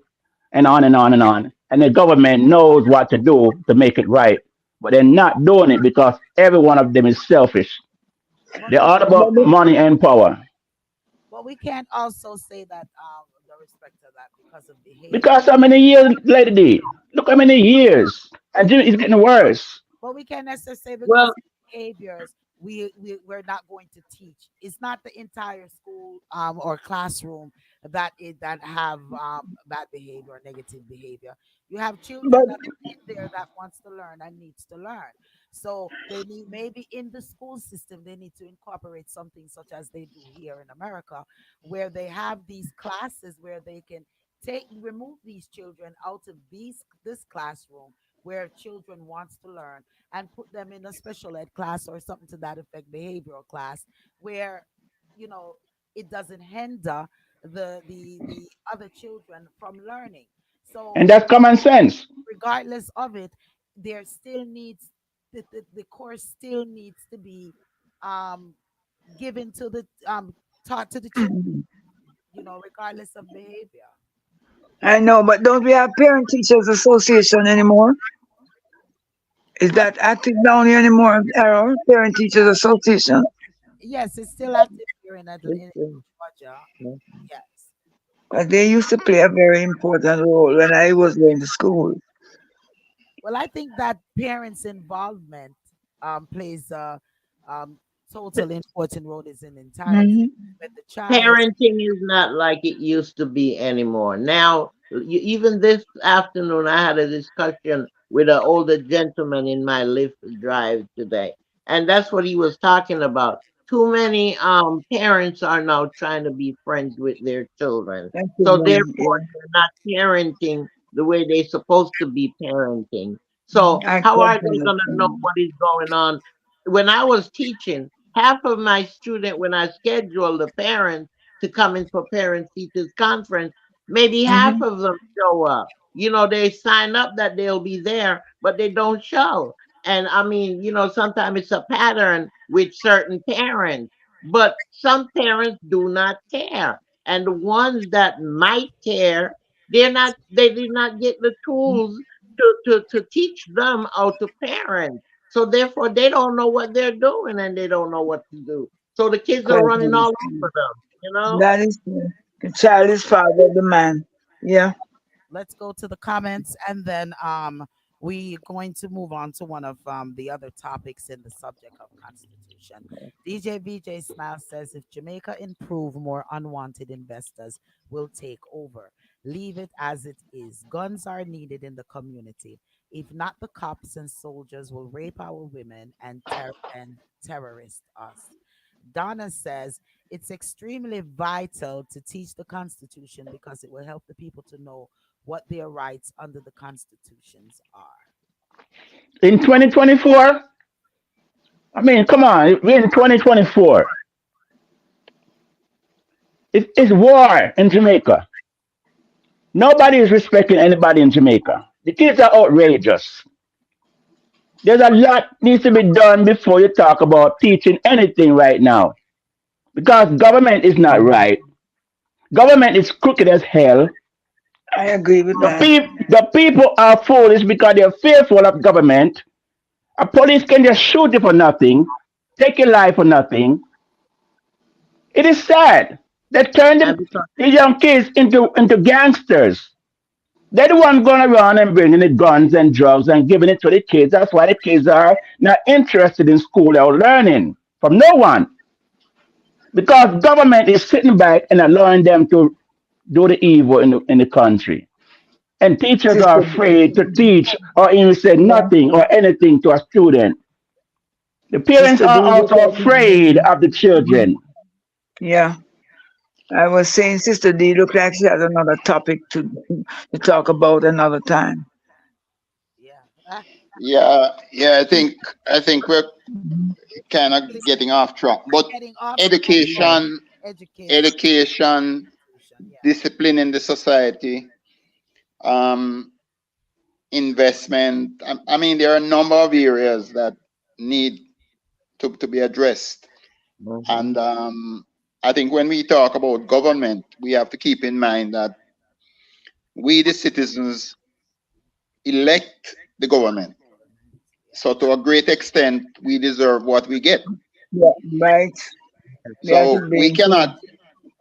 and on and on and on. And the government knows what to do to make it right, but they're not doing it because every one of them is selfish. But They're we all can't. But about money and power. But we can't also say that the respect of that because of behavior. Because how many years, lady? Look how many years, and it's getting worse. But we can't necessarily say because Well, of behaviors we're not going to teach. It's not the entire school or classroom that have bad behavior or negative behavior. You have children but that are in there that wants to learn and needs to learn. So they need, maybe in the school system they need to incorporate something such as they do here in America, where they have these classes where they can take remove these children out of this classroom where children wants to learn and put them in a special ed class or something to that effect, behavioral class, where you know it doesn't hinder the other children from learning. So And that's common sense. regardless of it, there still needs the course still needs to be um given to the taught to the children, regardless of behavior. I know, but don't we have parent teachers association anymore? Is that active down here anymore? Error, parent teachers association. Yes, it's still active here in listen, Georgia. Yes. But they used to play a very important role when I was going to school. Well, I think that parents' involvement plays a um, total important role is in entirety. Hmm. When the child, parenting is not like it used to be anymore. Now, even this afternoon, I had a discussion with an older gentleman in my Lyft drive today, and that's what he was talking about. Too many parents are now trying to be friends with their children, Thank so you, therefore yeah. they're not parenting the way they're supposed to be parenting. So I how quite are they going to know understand. what is going on? When I was teaching, half of my student, when I schedule the parents to come in for parent teachers conference, maybe half Hmm. of them show up. They sign up that they'll be there, but they don't show. And I mean, sometimes it's a pattern with certain parents, but some parents do not care. And the ones that might care, they did not get the tools to teach them how to parent. So therefore, they don't know what they're doing and they don't know what to do. So the kids are Quite running all understand. over them. That is true. The child is father of the man. Yeah. let's go to the comments, and then we're going to move on to one of the other topics in the subject of constitution. DJ VJ Smile says if Jamaica improve, more unwanted investors will take over. Leave it as it is. Guns are needed in the community. If not, the cops and soldiers will rape our women and terrorist us. Donna says it's extremely vital to teach the Constitution because it will help the people to know what their rights under the Constitutions are. In 2024, I mean, come on, we're in 2024. It's war in Jamaica. Nobody is respecting anybody in Jamaica. The kids are outrageous. There's a lot needs to be done before you talk about teaching anything right now. Because government is not right. Government is crooked as hell. I agree with that. The people are foolish because they're fearful of government. A police can just shoot you for nothing. take your life for nothing. It is sad. They turn And because the young kids into gangsters. They're the one going around and bringing the guns and drugs and giving it to the kids. That's why the kids are not interested in school or learning from no one. Because government is sitting back and allowing them to do the evil in the country. And teachers are Sister, afraid to teach or even say yeah, nothing or anything to a student. The parents Sister D, are look also like, afraid of the children. yeah. I was saying, Sister D, look like she has another topic to talk about another time. Yeah. Ah, Yeah. I think we're kind of please, getting off track. we're But getting off track. Yeah. education, Education. education, Yeah. discipline in the society, um, investment. I mean, there are a number of areas that need to be addressed. Mhm. And I think when we talk about government, we have to keep in mind that we, the citizens, elect the government. So to a great extent, we deserve what we get. Yeah, right. We have to So we be cannot inclusive.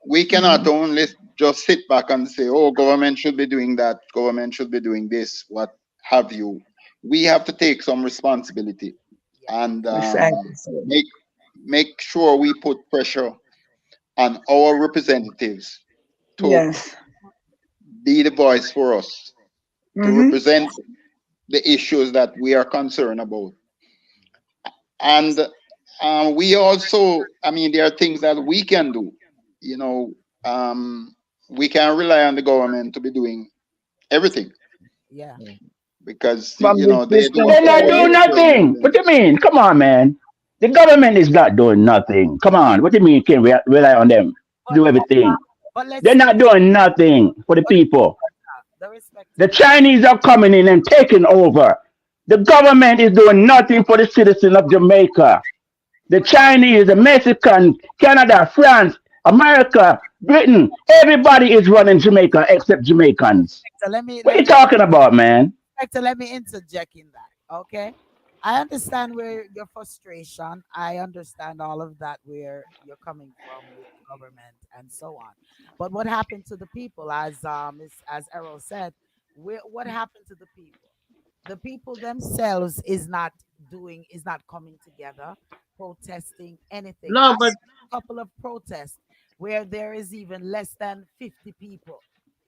we cannot only just sit back and say, "Oh, government should be doing that. Government should be doing this. What have you?" We have to take some responsibility Yeah. and Exactly. make sure we put pressure on our representatives to Yes. be the voice for us, to Mm-hmm. represent the issues that we are concerned about. And we also, I mean, there are things that we can do. You know, we can rely on the government to be doing everything Yeah. because From you the know they system don't They're not own doing side. the nothing. What do you president. mean? Come on, man. The government is not doing nothing. Come on. What do you mean you can rely on them to But do everything? let's They're say not doing nothing for the but people. the respecter. The Chinese are coming in and taking over. The government is doing nothing for the citizens of Jamaica. The But Chinese, the Mexican, Canada, France, America, Britain, everybody is running Jamaica except Jamaicans. respecter, let me What are let you me talking about, man? respecter, let me interject in that. Okay. I understand where your frustration. I understand all of that where you're coming from with the government and so on. But what happened to the people, as Errol said, what happened to the people? The people themselves is not coming together, protesting anything. No, I but saw a couple of protests where there is even less than 50 people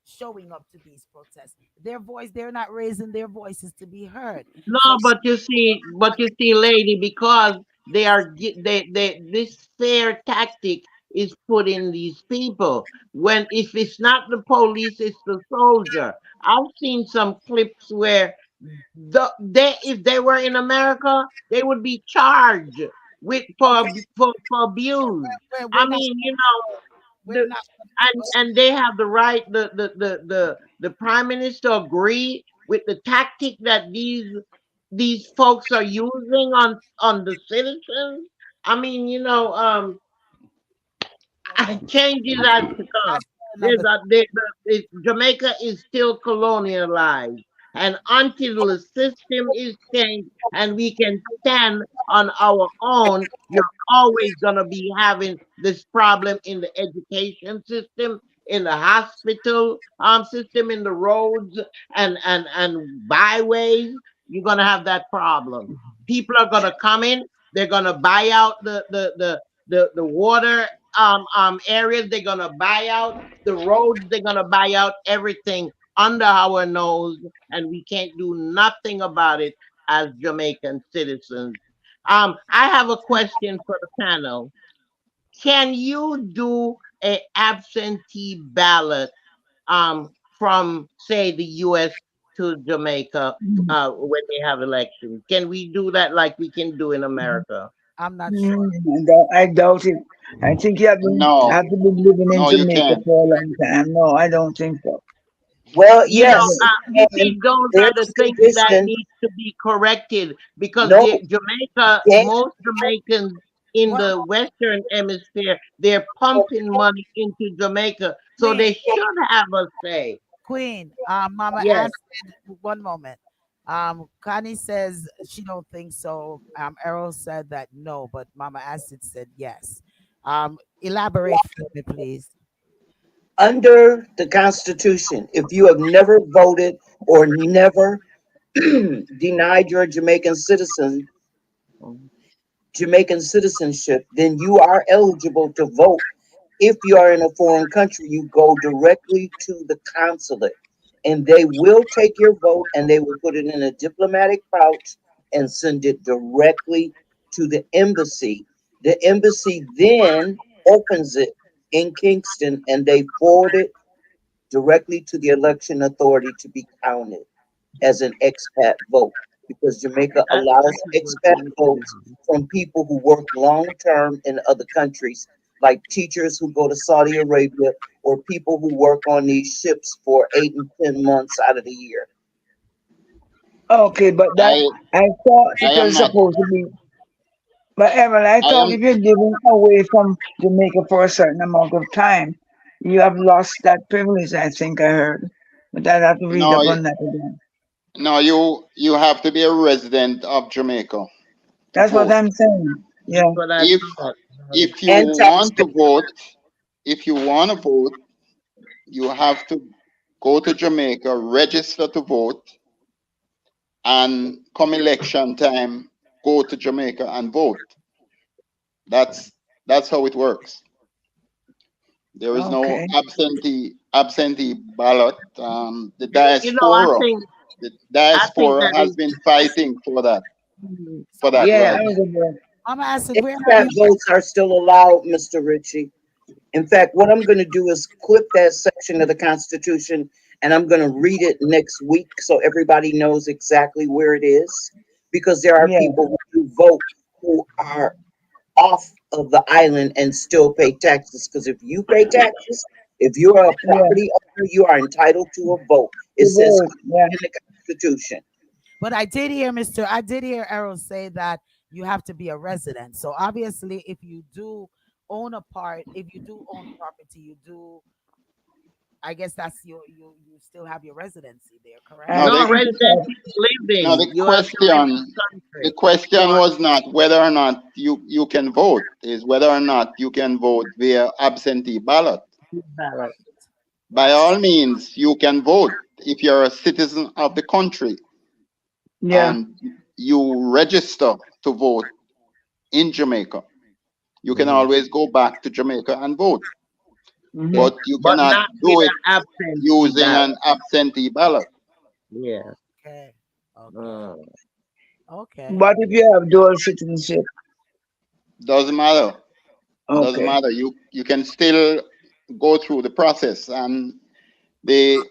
showing up to these protests. They're not raising their voices to be heard. no, So but you see, lady, because this fair tactic is put in these people. When if it's not the police, it's the soldier. I've seen some clips where they if they were in America, they would be charged with okay, for abuse. we're I not mean, we're the not and they have the right. The prime minister agree with the tactic that these folks are using on the citizens. I mean, changes has to come. that's another Jamaica is still colonialized, and until the system is changed and we can stand on our own, you're always gonna be having this problem in the education system, in the hospital system, in the roads and byways. You're gonna have that problem. People are gonna come in. They're gonna buy out the water areas. They're gonna buy out the roads. They're gonna buy out everything under our nose, and we can't do nothing about it as Jamaican citizens. I have a question for the panel. Can you do a absentee ballot from say the U.S. to Jamaica when they have elections? Can we do that like we can do in America? I'm not sure. I doubt it. I think No, have to be living in no, you Jamaica can't. for a long time. No, I don't think so. Well, You know, yes, You and see, those are the there's things that condition. need to be corrected because No, Jamaica, can't. most Jamaicans in One the Western Hemisphere, they're pumping money into Jamaica, so Queen, they should have a say. Queen, Mama Yes. answered. One moment. Connie says she don't think so. Errol said that no, but Mama Acid said yes. Elaborate for me, please. Under the Constitution, if you have never voted or never denied your Jamaican citizenship, then you are eligible to vote. If you are in a foreign country, you go directly to the consulate and they will take your vote and they will put it in a diplomatic pouch and send it directly to the embassy. The embassy then opens it in Kingston and they forward it directly to the election authority to be counted as an expat vote because Jamaica That's allows a good expat thing to votes know. from people who work long term in other countries, like teachers who go to Saudi Arabia or people who work on these ships for 8 and 10 months out of the year. Okay, but that I I thought I it am was not. supposed to be. But Evan, I I thought am if you're living away from Jamaica for a certain amount of time, you have lost that privilege. I think I heard, but I'd have to read no up on that again. no. You have to be a resident of Jamaica to That's what vote. I'm saying. That's Yeah, what I If thought. if you And want taxpayer. to vote, if you want to vote, you have to go to Jamaica, register to vote, and come election time, go to Jamaica and vote. That's that's how it works. There is no okay. absentee ballot. I think The that diaspora has is. been fighting So, for that Yeah, right. I was aware. Mama Acid, where have Expat you? votes are still allowed, Mr. Ritchie. In fact, what I'm going to do is clip that section of the Constitution and I'm going to read it next week so everybody knows exactly where it is. Because there are Yeah, people who do vote who are off of the island and still pay taxes. Because if you pay taxes, if you're a yeah. property owner, you are entitled to a vote. It The says vote. Yeah. in the Constitution. But I did hear Errol say that you have to be a resident. So obviously, if you do own a part, if you do own property, you do. I guess that's you still have your residency there, correct? Now And No, the resident is now living. the You have to live in question the the country. question For was not whether or not you can vote, is whether or not you can vote via absentee ballot. ballot. By Yes. all means, you can vote if you're a citizen of the country yeah. and you register to vote in Jamaica. You can Hmm. always go back to Jamaica and vote, Hmm. but you But cannot not with do it an absentee using ballot. an absentee ballot. Yeah. Okay. Okay. Mm. Okay. But if you have dual citizenship, Doesn't matter. Doesn't okay. matter. You can still go through the process, and the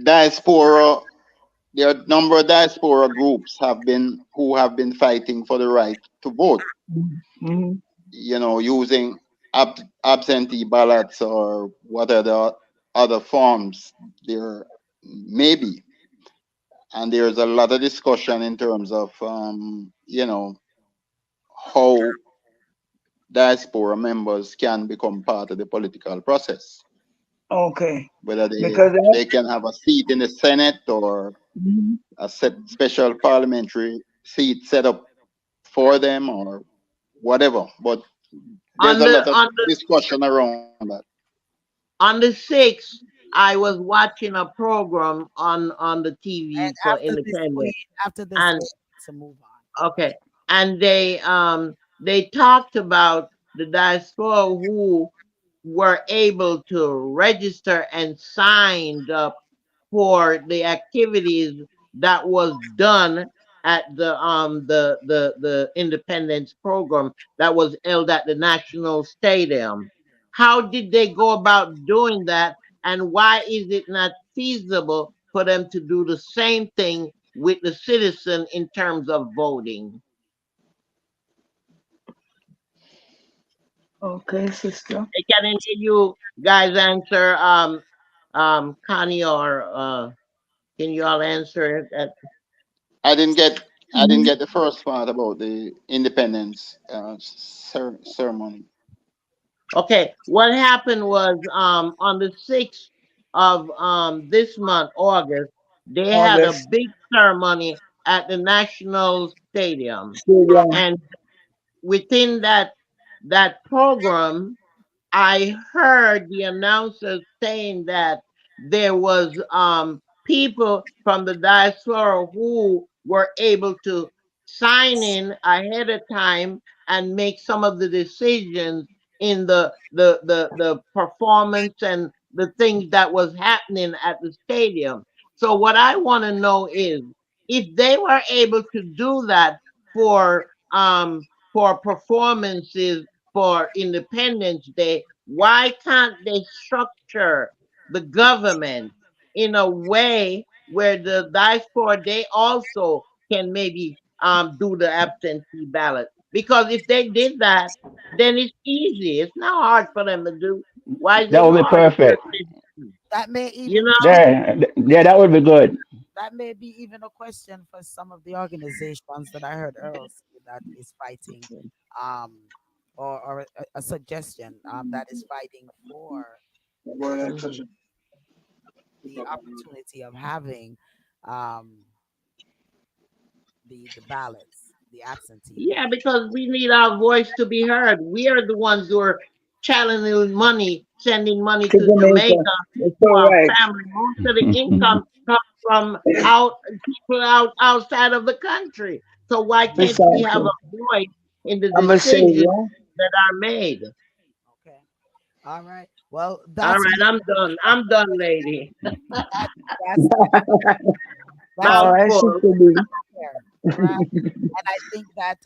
diaspora. There are a number of diaspora groups have been fighting for the right to vote. Hmm. Using absentee ballots or what other forms there may be. And there's a lot of discussion in terms of how diaspora members can become part of the political process, Okay. whether Because they can have a seat in the Senate or mhm. a special parliamentary seat set up for them or whatever. But there's On a the lot of on the discussion around that. on the sixth, I was watching a program on the And TV for independent, after this, we and need to move on. okay, and they talked about the diaspora who were able to register and signed up for the activities that was done at the independence program that was held at the national stadium. How did they go about doing that, and why is it not feasible for them to do the same thing with the citizen in terms of voting? Okay, sister. Can any of you guys answer, Connie, or can you all answer it? I didn't get I didn't Mhm. get the first part about the independence ceremony. Okay, what happened was on the 6th of this month, August, they had a August. big ceremony at the National Stadium, Stadium. and within that program, I heard the announcers saying that there was people from the diaspora who were able to sign in ahead of time and make some of the decisions in the performance and the things that was happening at the stadium. So what I want to know is if they were able to do that for for performances for Independence Day, why can't they structure the government in a way where the diaspora they also can maybe do the absentee ballot? Because if they did that, then it's easy. It's not hard for them to do. Why is That it would be hard? Because perfect. That may you even be know, Yeah, that would be good. that may be even a question for some of the organizations that I heard Earl say that is fighting, um, or a suggestion that is fighting for mhm. the opportunity of having um, the ballots, the absentee Yeah, ballot. because we need our voice to be heard. We are the ones who are channeling money, sending money To to Jamaica Jamaica. That's to all our right. family. Most of the income comes from out people outside of the country. So why can't we have Precisely. a voice in the I'm a decisions savior. that are made? Okay. All right. Well, All that's right, I'm done. I'm done, lady. that, that's that's All Mouth right, full. Sister B. fair, right? And I think that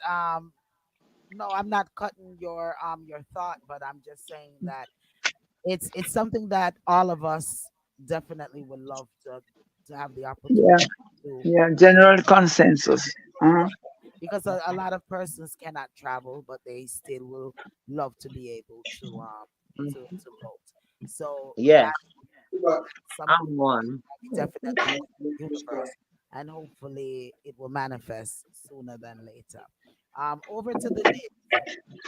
no, I'm not cutting your thought, but I'm just saying that it's something that all of us definitely would love to have the Yeah, opportunity to, yeah, general consensus. Uh-huh. because a lot of persons cannot travel, but they still will love to be able to vote. So Yes, that something I'm one. definitely universe, and hopefully it will manifest sooner than later. Over to the NIDS,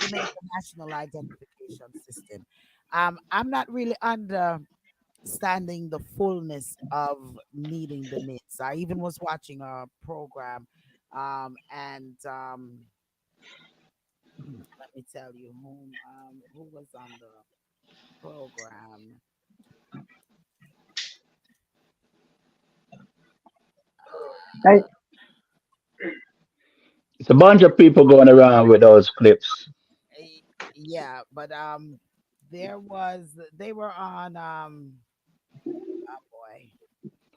Jamaica National Identification System. I'm not really understanding the fullness of needing the NIDS. I even was watching a program, and let me tell you who was on the program. I, It's a bunch of people going around with those clips. Eh, yeah, but they were on oh boy,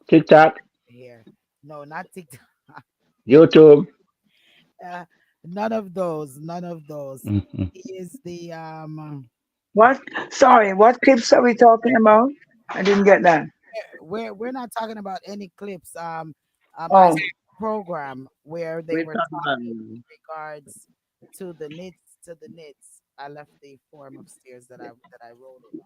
TikTok, here. No, not TikTok. YouTube. uh, none of those, none of those. Mhm. He is the what? Sorry, what clips are we talking about? I didn't get that. we're not talking about any clips. I Oh, saw a program where they We're were talking about talking in regards to the knits. I left the form upstairs that I wrote it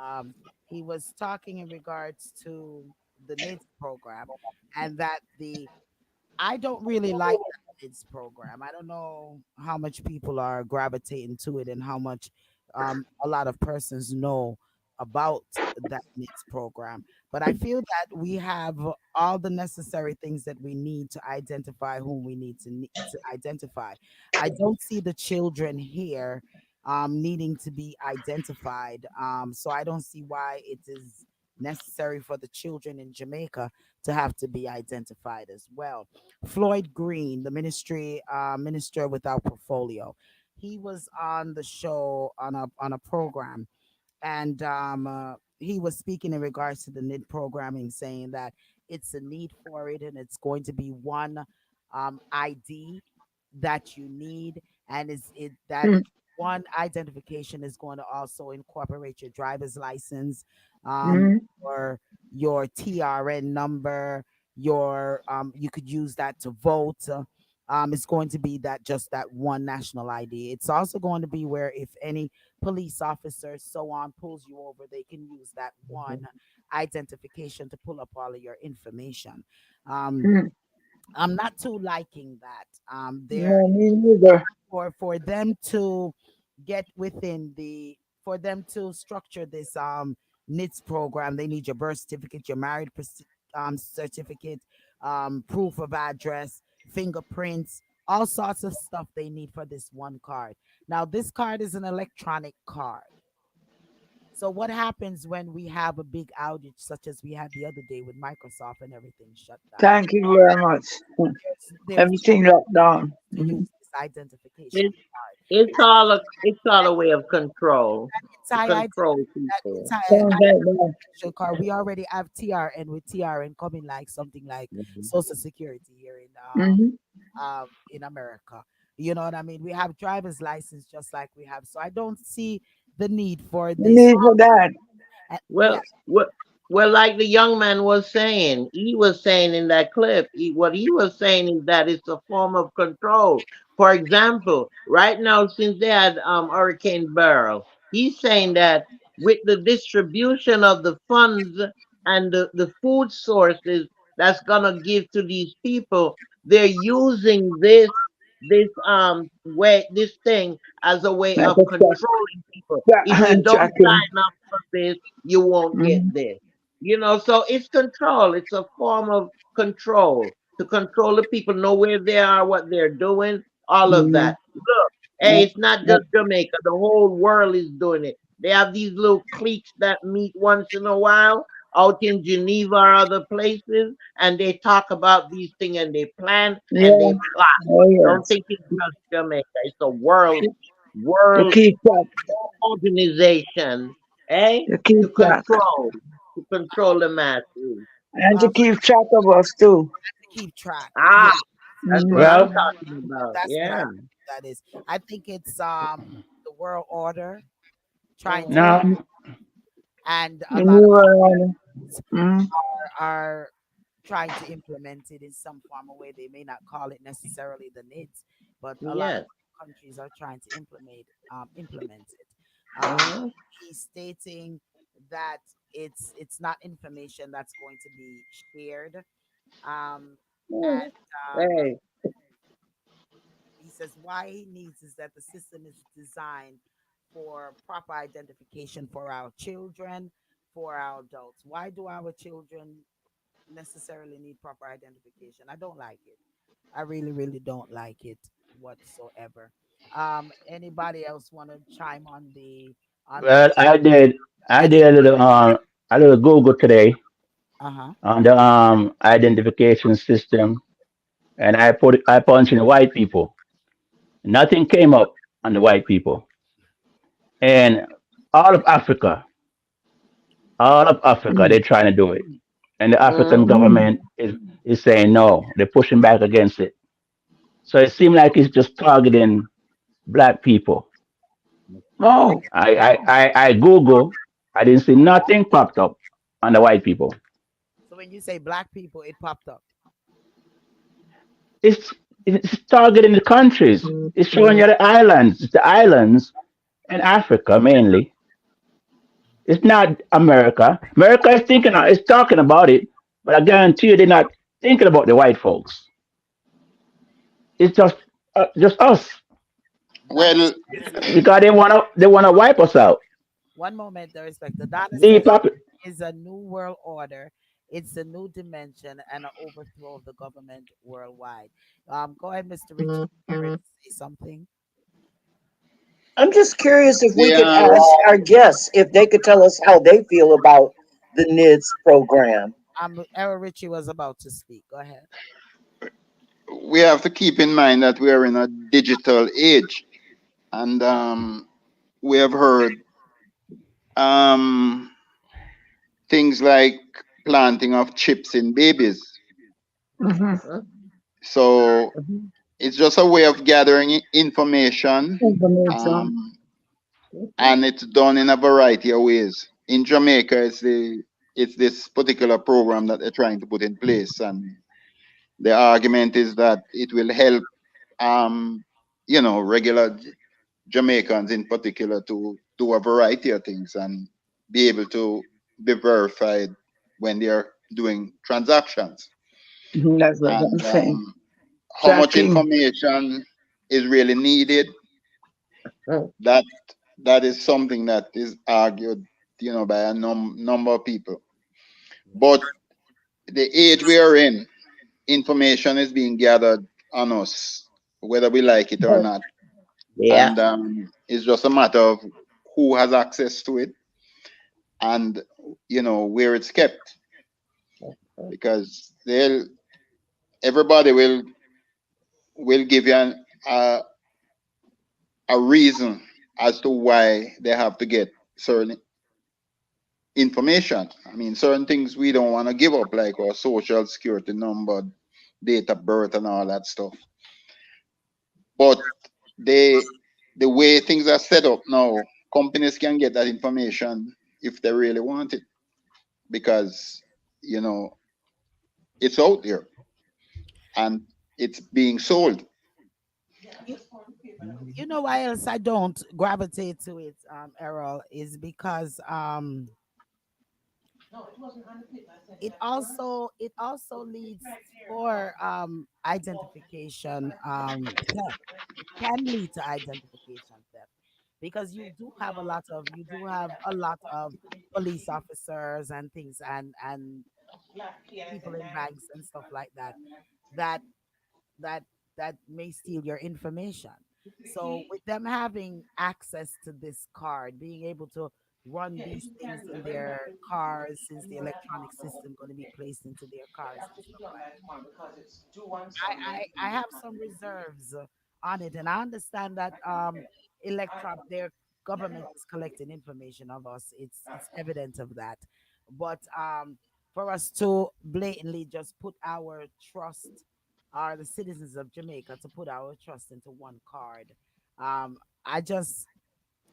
on. He was talking in regards to the knits program, and that the I don't really like that kids program. I don't know how much people are gravitating to it and how much a lot of persons know about that NITS program. But I feel that we have all the necessary things that we need to identify whom we need to identify. I don't see the children here needing to be identified. So I don't see why it is necessary for the children in Jamaica to have to be identified as well. Floyd Green, the minister without portfolio, he was on the show on a program, and he was speaking in regards to the NID programming, saying that it's a need for it, and it's going to be one ID that you need, and is it that mm, one identification is going to also incorporate your driver's license, um, mm, or your TRN number, your you could use that to vote. It's going to be that just that one national ID. It's also going to be where if any police officer so on pulls you over, they can use that one identification to pull up all of your information. Um, mm. I'm not too liking that. There No, me neither. for them to get within the for them to structure this NITS program, they need your birth certificate, your married certificate, proof of address, fingerprints, all sorts of stuff they need for this one card. Now, this card is an electronic card. So what happens when we have a big outage, such as we had the other day with Microsoft and everything shut down? Thank you very much. There's Everything locked down. to use this identification It's card. it's all a way of control to Entire control that people. entire Sounds like that. identification card. We already have TRN with TRN coming like something like Mhm. Social Security here Mm-hmm. in America. You know what I mean? We have driver's license just like we have. So I don't see the need for The this. need for that. Yeah, Well, well, like the young man was saying, he was saying in that clip, what he was saying is that it's a form of control. For example, right now, since they had Hurricane Beryl, he's saying that with the distribution of the funds and the food sources that's gonna give to these people, they're using this thing as a way Like of a controlling people. If you don't tracking. sign up for this, you won't get Mm-hmm. this. So it's control. It's a form of control to control the people, know where they are, what they're doing, all of Mm-hmm. that. Look, hey, Yep. it's not Yep. just Jamaica. The whole world is doing it. They have these little cliques that meet once in a while out in Geneva or other places, and they talk about these things and they plan and Yeah. they plot. Oh Don't yes. think it's just Jamaica. It's a world To keep track. organization, eh? To keep To track. control the masses. And to um, keep track of us too. to keep track. Ah, Yeah, that's what Mm-hmm. I'm Well, talking about. that's what I Yeah. that is. I think it's the world order trying to Hmm. now, and a The lot new of one. countries Mm-hmm. are trying to implement it in some form or way. They may not call it necessarily the NIDS, but a lot of Yes. countries are trying to implement it. Hmm. He's stating that it's not information that's going to be shared. Um, and Hey. he says why he needs is that the system is designed for proper identification for our children, for our adults. Why do our children necessarily need proper identification? I don't like it. I really, really don't like it whatsoever. Anybody else want to chime on well, the I yes? did a little Google today Uh-huh. on the identification system, and I punched in white people. Nothing came up on the white people, and all of Africa, all of Africa, they're trying to do it, and the African Hmm. Mm-hmm. government is saying no. They're pushing back against it. So it seemed like it's just targeting black people. Oh. I Google, I didn't see nothing popped up on the white people. So when you say black people, it popped up. It's it's targeting the countries. It's showing you the islands. It's the islands in Africa mainly. It's not America. America is talking about it, but I guarantee you they're not thinking about the white folks. It's just us Donna Well, says, because they wanna wipe us out. one moment, the respect. The Donna The says pop, is a new world order. It's a new dimension and an overthrow of the government worldwide. Go ahead, Mr. Richie. You ready to say something? I'm just curious if we the could ask our guests if they could tell us how they feel about the NIDS program. Errol Richie was about to speak. Go ahead. we have to keep in mind that we are in a digital age, and we have heard um, things like planting of chips in babies. Mm-hmm. So it's just a way of gathering information, Information. um, and it's done in a variety of ways. In Jamaica, it's this particular program that they're trying to put in place, and the argument is that it will help, um, regular Jamaicans in particular to do a variety of things and be able to be verified when they are doing transactions. Mhm. That's what I'm And saying. how much Tracking. information is really needed, that that is something that is argued, by a number of people. But the age we are in, information is being gathered on us, whether we like it or not. Yeah. And it's just a matter of who has access to it and, where it's kept. Because everybody will give you a reason as to why they have to get certain information. I mean, certain things we don't want to give up, like our social security number, date of birth, and all that stuff. But they, the way things are set up now, companies can get that information if they really want it, because you know it's out there and it's being sold. You, you know why else I don't gravitate to it, Errol, is because it also leads for identification theft. It can lead to identification theft because you do have a lot of police officers and things and people in banks and stuff like that that that that may steal your information. So with them having access to this card, being able to run these things in their cars, since the electronic system going to be placed into their cars and stuff like I have some reserves on it, and I understand that their government is collecting information of us. It's evident of that, but for us to blatantly just put our trust, are the citizens of Jamaica to put our trust into one card, um, I just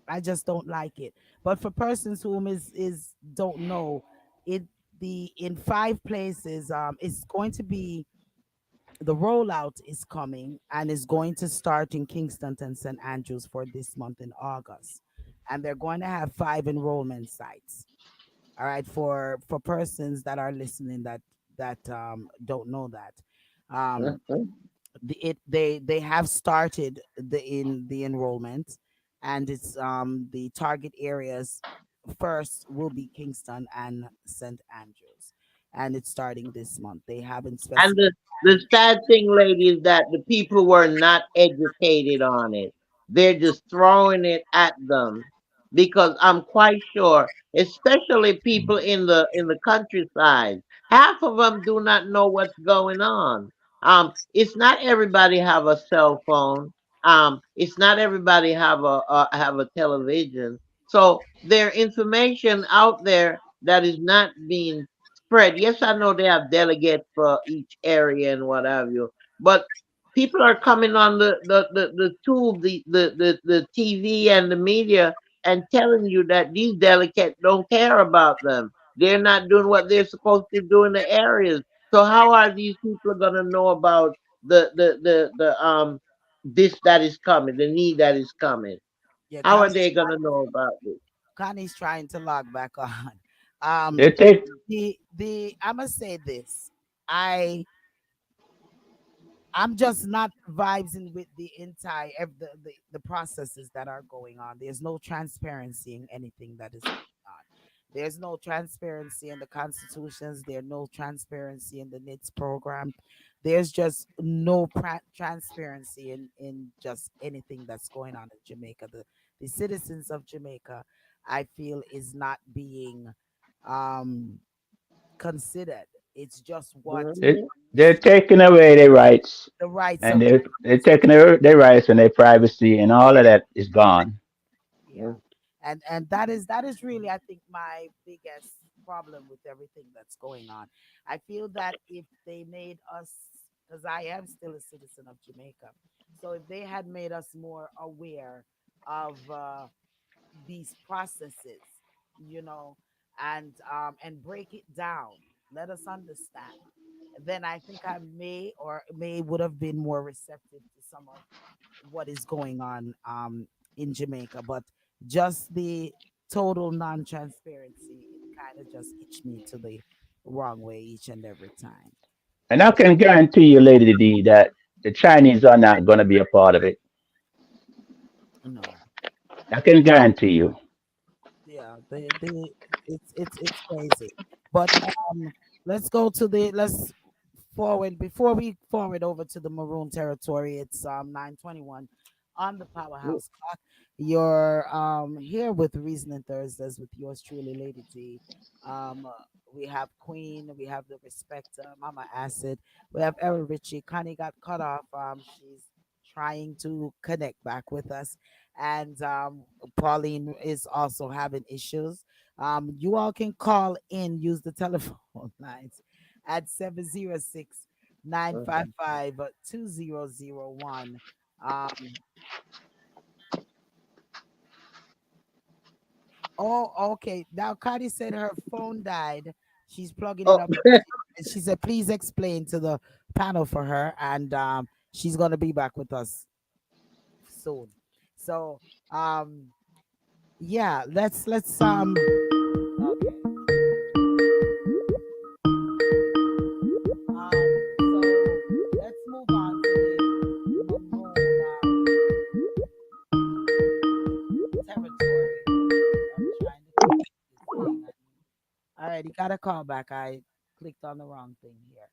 I just don't like it. But for persons whom is don't know it, the in 5 places, it's going to be the rollout is coming and is going to start in Kingston and St. Andrews for this month in August. And they're going to have 5 enrollment sites. All right, for persons that are listening that don't know that. Um they have started the enrollment, and it's the target areas first will be Kingston and St. Andrews, and it's starting this month. They haven't And specified. the sad thing, lady, is that the people were not educated on it. They're just throwing it at them because I'm quite sure, especially people in the countryside, half of them do not know what's going on. It's not everybody have a cell phone. It's not everybody have a television. So there information out there that is not being spread. Yes, I know they have delegates for each area and what have you, but people are coming on the tube, the TV and the media and telling you that these delegates don't care about them. They're not doing what they're supposed to do in the areas. So how are these people gonna know about the this that is coming, the need that is coming? Yeah, How are they gonna know about this? Connie's trying to log back on. They Um, take the I must say this. I I'm just not vibing with the entire the processes that are going on. There's no transparency in anything that is going on. There's no transparency in the constitutions. There's no transparency in the NITS program. There's just no transparency in just anything that's going on in Jamaica. The citizens of Jamaica, I feel, is not being um considered. It's just what it, Mhm. they're taking away their rights, the rights and of they're taking their rights and their privacy, and all of that is gone. yeah. And that is really, I think, my biggest problem with everything that's going on. I feel that if they made us, because I am still a citizen of Jamaica, so if they had made us more aware of these processes, you know, and break it down, let us understand, then I think I may would have been more receptive to some of what is going on in Jamaica. But just the total non-transparency, it kind of just itched me to the wrong way each and every time. And I can guarantee you, Lady D, that the Chinese are not going to be a part of it. No, I can guarantee you. yeah, it's crazy, but let's go to the let's forward before we forward over to the maroon territory. It's 9:21 on the powerhouse clock. You're here with Reasoning Thursdays with yours truly, Lady D. We have Queen, we have the Respecta, Mama Acid, we have Errol Richie. Connie got cut off. She's trying to connect back with us, and Pauline is also having issues. You all can call in, use the telephone lines at 706 955 2001. Um, oh, okay. Now, Cardi said her phone died. She's plugging it Oh, up. She said, please explain to the panel for her, and she's going to be back with us soon. So, um, yeah, let's okay. So let's move on to the Maroon territory. I'm trying to click this thing. Alrighty, got a call back. I clicked on the wrong thing here.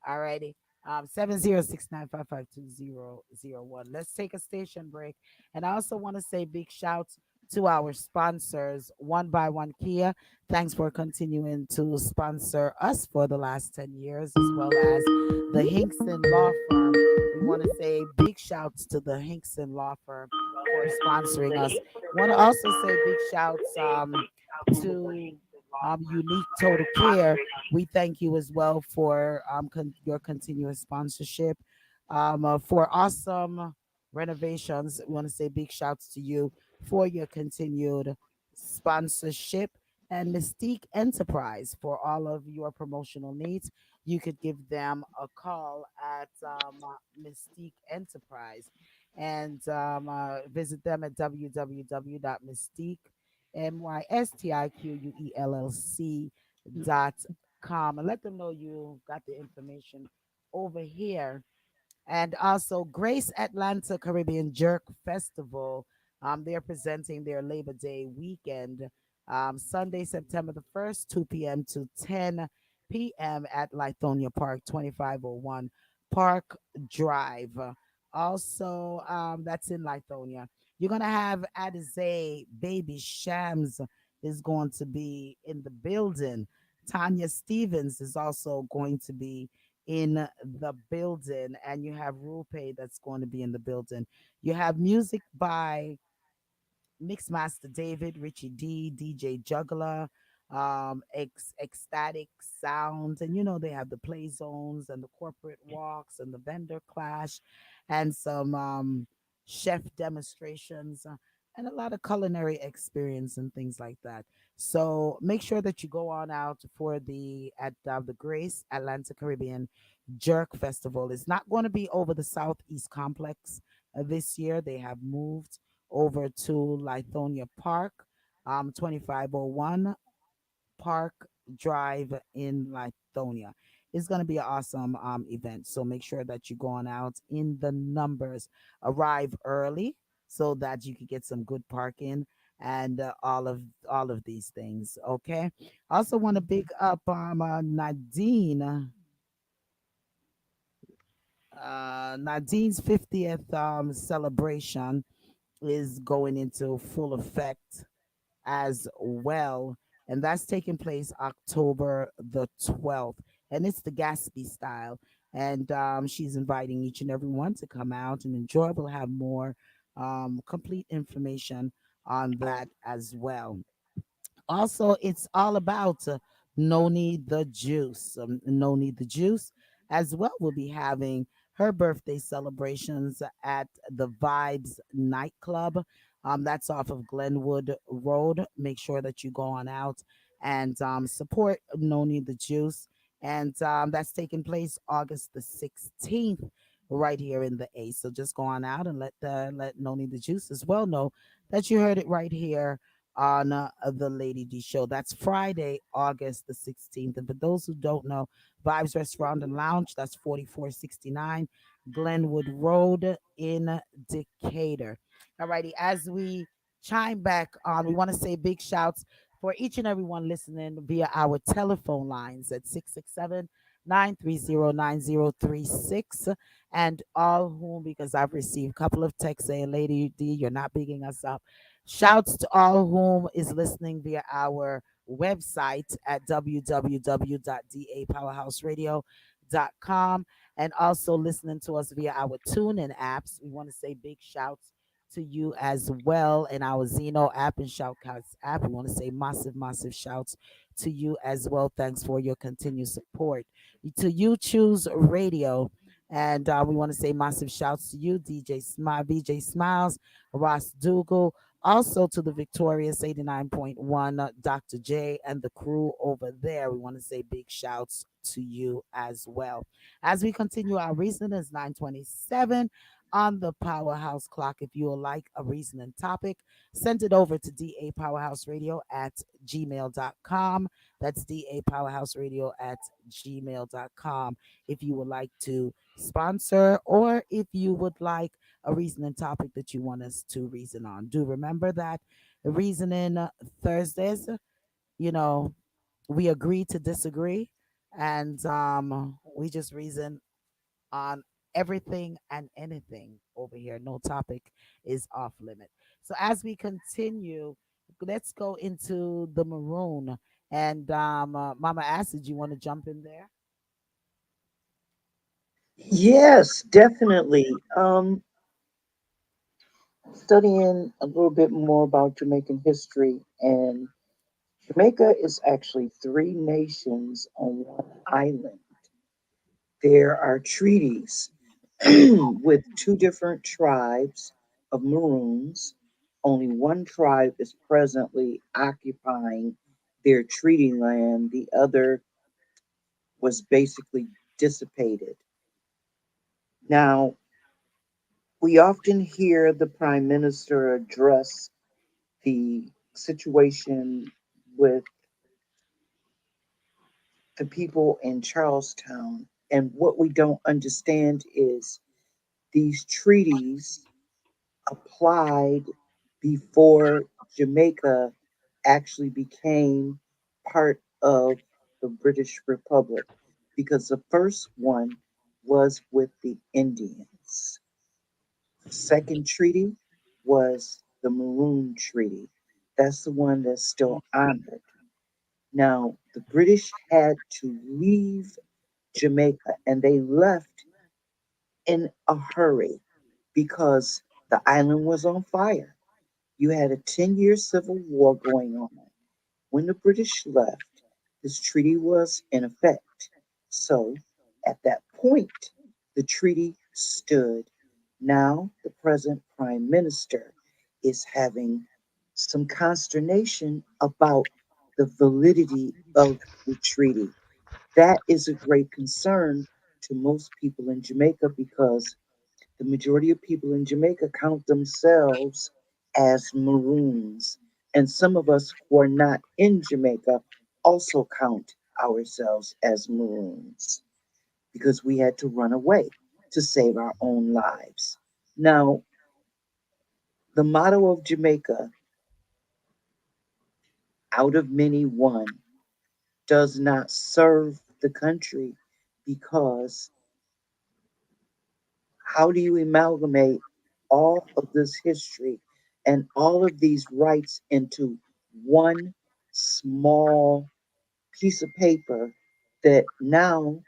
Alrighty. 706-955-2001. Let's take a station break. And I also want to say big shouts to our sponsors, One by One Kia. Thanks for continuing to sponsor us for the last 10 years, as well as the Hinkson Law Firm. We want to say big shouts to the Hinkson Law Firm for sponsoring us. Want to also say big shouts to Unique Total Care. We thank you as well for your continuous sponsorship. For awesome renovations, we want to say big shouts to you for your continued sponsorship. And Mystique Enterprise for all of your promotional needs. You could give them a call at Mystique Enterprise and visit them at www.mystique mystiquellc.com and let them know you got the information over here. And also Grace Atlanta Caribbean Jerk Festival. They're presenting their Labor Day weekend, Sunday, September the 1st, 2 p.m. to 10 p.m. at Lithonia Park, 2501 Park Drive. Also, that's in Lithonia. You're gonna have Adize Baby Shams is going to be in the building. Tanya Stevens is also going to be in the building, and you have Rupe that's going to be in the building. You have music by Mixmaster David, Richie D, DJ Juggler, Ecstatic Sounds, and you know they have the play zones and the corporate walks and the vendor clash, and some chef demonstrations. And a lot of culinary experience and things like that. So make sure that you go on out for the Grace Atlanta Caribbean Jerk Festival. It's not going to be over the Southeast Complex this year. They have moved over to Lithonia Park, 2501 Park Drive in Lithonia. It's going to be an awesome event. So make sure that you're going out in the numbers. Arrive early so that you can get some good parking and all of these things. Okay. I also want to big up Nadine. Nadine's 50th celebration is going into full effect as well. And that's taking place October the 12th. And it's the Gatsby style. And she's inviting each and every one to come out and enjoy. We'll have more complete information on that as well. Also, it's all about Noni the Juice. Noni the Juice as well will be having her birthday celebrations at the Vibes nightclub. That's off of Glenwood Road. Make sure that you go on out and support Noni the Juice. And that's taking place August the 16th right here in the A. So just go on out and let Noni the Juice as well know that you heard it right here on the Lady D show. That's Friday, August the 16th. And for those who don't know, Vibes Restaurant and Lounge, that's 4469 Glenwood Road in Decatur. All righty, as we chime back on, we want to say big shouts for each and every one listening via our telephone lines at 667-930-9036, and all whom, because I've received a couple of texts saying, Lady D, you're not bigging us up. Shouts to all whom is listening via our website at www.dapowerhouseradio.com, and also listening to us via our TuneIn apps. We want to say big shouts to you as well in our Zeno app and Shoutcast app. We want to say massive, massive shouts to you as well. Thanks for your continued support. To You Choose Radio. And we want to say massive shouts to you, DJ Smile, VJ Smiles, Ross Dougal, also to the Victorious 89.1, Dr. J, and the crew over there. We want to say big shouts to you as well. As we continue our reason, it's 9:27 on the Powerhouse clock. If you would like a reasoning topic, send it over to dapowerhouseradio at gmail.com. That's dapowerhouseradio at gmail.com. If you would like to sponsor, or if you would like a reasoning topic that you want us to reason on. Do remember that reasoning Thursdays, you know, we agree to disagree, and we just reason on everything and anything over here. No topic is off limit. So as we continue, let's go into the maroon. And Mama Acid, you want to jump in there? Yes, definitely. Studying a little bit more about Jamaican history, and Jamaica is actually three nations on one island. There are treaties with two different tribes of Maroons. Only one tribe is presently occupying their treaty land, the other was basically dissipated. Now, we often hear the Prime Minister address the situation with the people in Charlestown. And what we don't understand is these treaties applied before Jamaica actually became part of the British Republic, because the first one was with the Indians. The second treaty was the Maroon Treaty. That's the one that's still honored. Now, the British had to leave Jamaica, and they left in a hurry because the island was on fire. You had a 10-year civil war going on. When the British left, this treaty was in effect. So at that point, the treaty stood. Now the present prime minister is having some consternation about the validity of the treaty. That is a great concern to most people in Jamaica, because the majority of people in Jamaica count themselves as Maroons. And some of us who are not in Jamaica also count ourselves as Maroons, because we had to run away to save our own lives. Now, the motto of Jamaica, out of many one, does not serve the country, because how do you amalgamate all of this history and all of these rights into one small piece of paper that now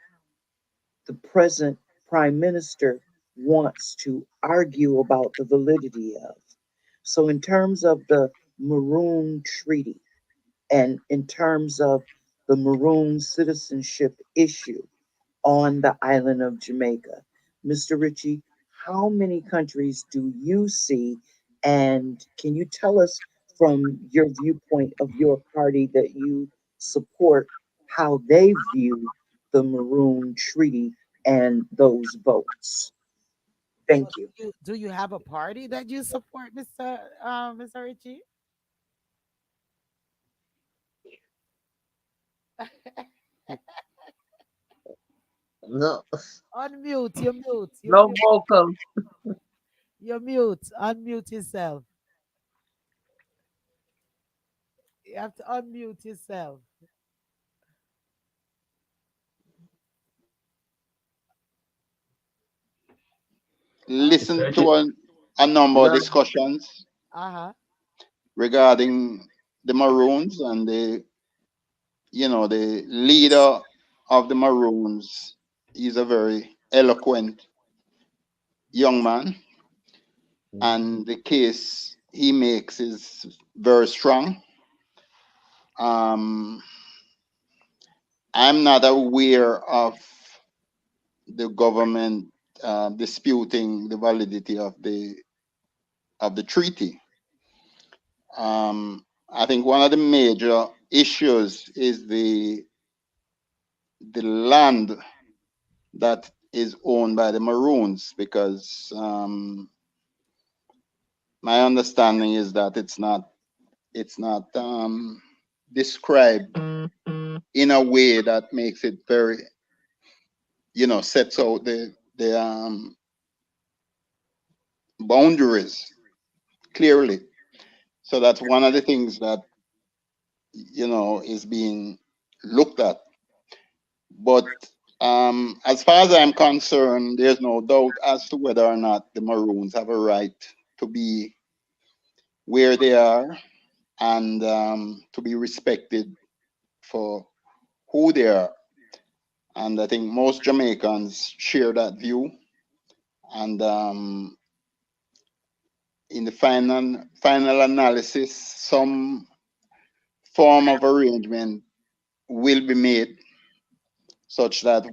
the present prime minister wants to argue about the validity of? So, in terms of the Maroon Treaty and in terms of the Maroon citizenship issue, on the island of Jamaica. Mr. Ritchie, how many countries do you see? And can you tell us from your viewpoint of your party that you support how they view the Maroon Treaty and those votes? So Thank you. do you have a party that you support, Mr. Richie? No, Unmute, you mute, you no mute, vocal. you mute, unmute yourself. You have to unmute yourself. Listen to a number of discussions Uh-huh. regarding the Maroons, and the leader of the Maroons. He's a very eloquent young man, and the case he makes is very strong. Um, I'm not aware of the government disputing the validity of the treaty. I think one of the major issues is the land that is owned by the Maroons, because my understanding is that it's not described in a way that makes it very, sets out the boundaries clearly. So that's one of the things that is being looked at. But as far as I'm concerned, there's no doubt as to whether or not the Maroons have a right to be where they are, and to be respected for who they are. And I think most Jamaicans share that view. And in the final analysis, some form of arrangement will be made such that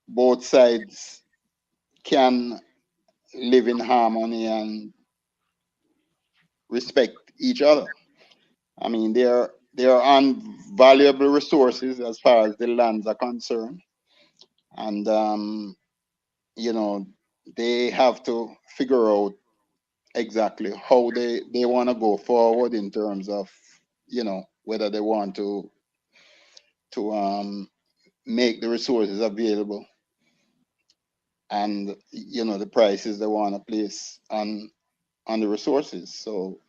both sides can live in harmony and respect each other. I mean, there are invaluable resources as far as the lands are concerned, and you know they have to figure out exactly how they want to go forward in terms of whether they want to make the resources available, and the prices they want to place on the resources. So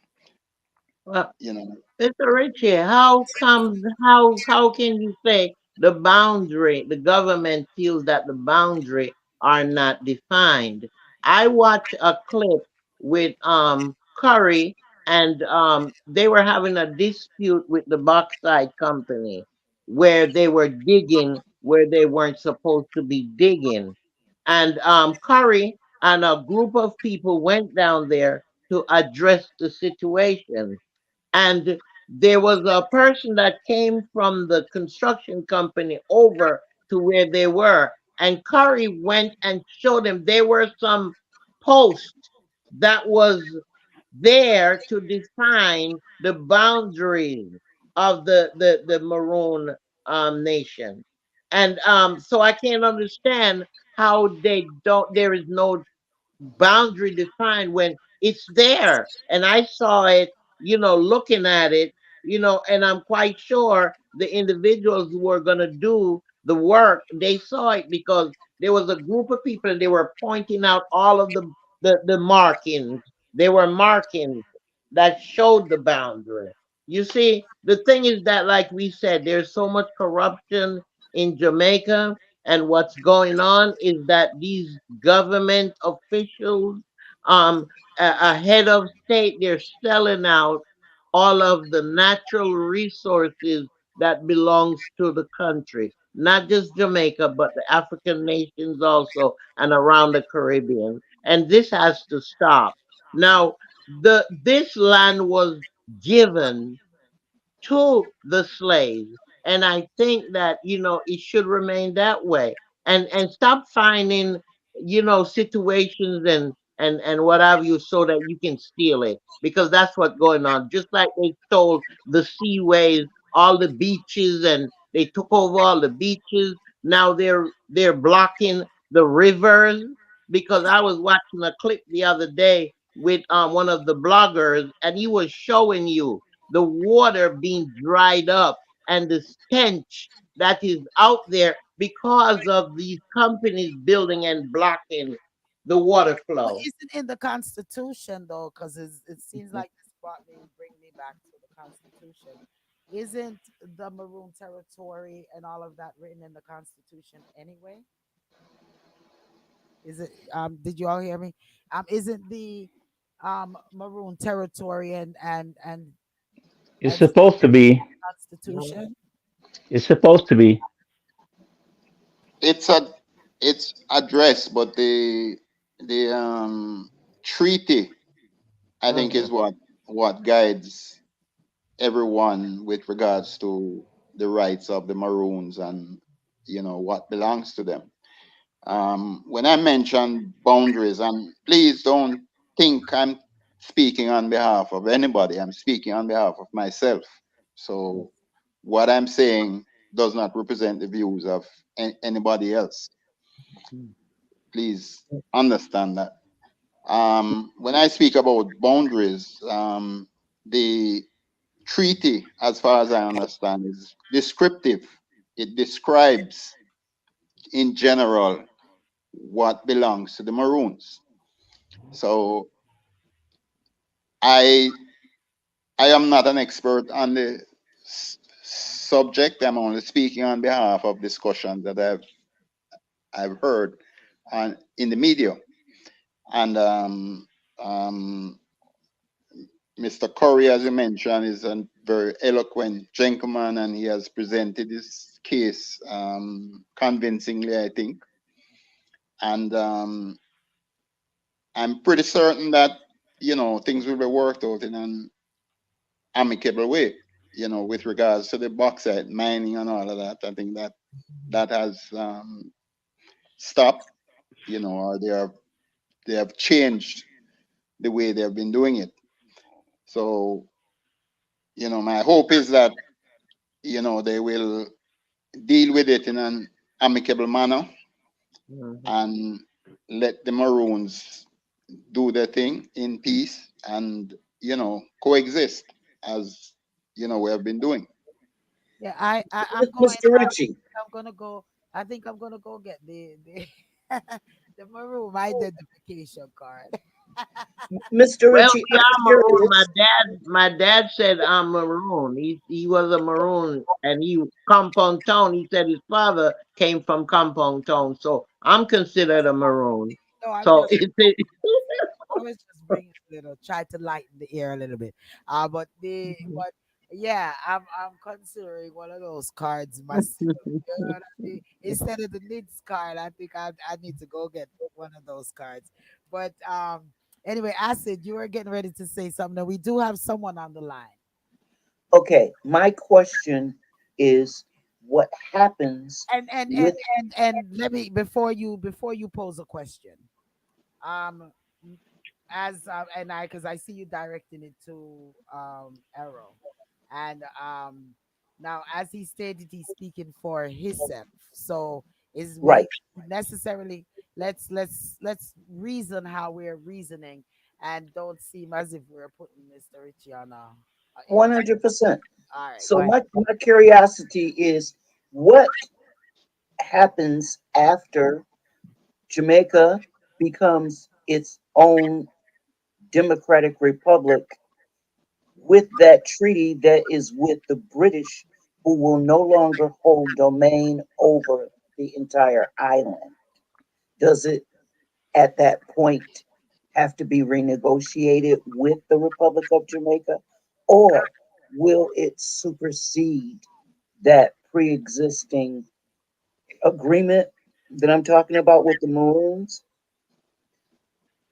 Well, you know Mr. Ritchie, how can you say the government feels that the boundary are not defined? I watched a clip with Curry, and they were having a dispute with the bauxite company where they were digging where they weren't supposed to be digging. And Curry and a group of people went down there to address the situation, and there was a person that came from the construction company over to where they were, and Curry went and showed them there were some posts that was there to define the boundaries of the Maroon nation. And so I can't understand how they don't there is no boundary defined when it's there. And I saw it, looking at it, and I'm quite sure the individuals who were going to do the work, they saw it because there was a group of people and they were pointing out all of the markings. There were markings that showed the boundary. You see, the thing is that, like we said, there's so much corruption in Jamaica, and what's going on is that these government officials, um, a head of state, they're selling out all of the natural resources that belongs to the country, not just Jamaica, but the African nations also and around the Caribbean. And this has to stop. Now, this land was given to the slaves. And I think that, it should remain that way. And stop finding, situations and what have you so that you can steal it. Because that's what's going on. Just like they stole the seaways, all the beaches, and they took over all the beaches. Now they're blocking the rivers, because I was watching a clip the other day with one of the bloggers, and he was showing you the water being dried up and the stench that is out there because of these companies building and blocking the water Well, flow. isn't in the Constitution though? Because it seems like bring me back to the Constitution. Isn't the Maroon territory and all of that written in the Constitution anyway? Is it? Did you all hear me? Isn't the Maroon territory It's and stuff supposed to be. Constitution? It's supposed to be. It's a it's addressed, but the treaty, I think, Mm-hmm. is what guides everyone with regards to the rights of the Maroons and what belongs to them. When I mention boundaries, and please don't think I'm speaking on behalf of anybody, I'm speaking on behalf of myself. So what I'm saying does not represent the views of anybody else. Please understand that. When I speak about boundaries, the treaty, as far as I understand, is descriptive. It describes in general what belongs to the Maroons. So I I am not an expert on the subject. I'm only speaking on behalf of discussions that I've heard on in the media. And Mr. Curry, as you mentioned, is a very eloquent gentleman, and he has presented his case convincingly, I think. And I'm pretty certain that things will be worked out in an amicable way. With regards to the bauxite mining and all of that, I think that has stopped. Or they have changed the way they have been doing it. So my hope is that they will deal with it in an amicable manner Mm-hmm. and let the Maroons do their thing in peace and coexist as we have been doing. Yeah, I'm going. Mr. Ritchie, I'm gonna go. I think I'm gonna go get the the Maroon identification card. Mr. Well, Ritchie, we I'm are maroon. My curious. dad, my dad said I'm maroon. He was a maroon, and he Compound Town. He said his father came from Compound Town, so I'm considered a maroon. No, So it's I was just bringing a little, try to lighten the air a little bit. But yeah, I'm considering one of those cards myself. You know what I mean? Instead of the NIDS card, I think I need to go get one of those cards. But anyway, Acid, you were getting ready to say something. We do have someone on the line. Okay, my question is what happens And and and with and let me before you pose a question. Um as and I because I see you directing it to Errol, and now as he stated, he's speaking for himself. So is we right necessarily let's reason how we're reasoning, and don't seem as if we're putting Mr. Ritchie on in a. 100%? All right, go So ahead. my curiosity is what happens after Jamaica becomes its own democratic republic with that treaty that is with the British, who will no longer hold domain over the entire island. Does it at that point have to be renegotiated with the Republic of Jamaica, or will it supersede that pre existing agreement that I'm talking about with the Maroons?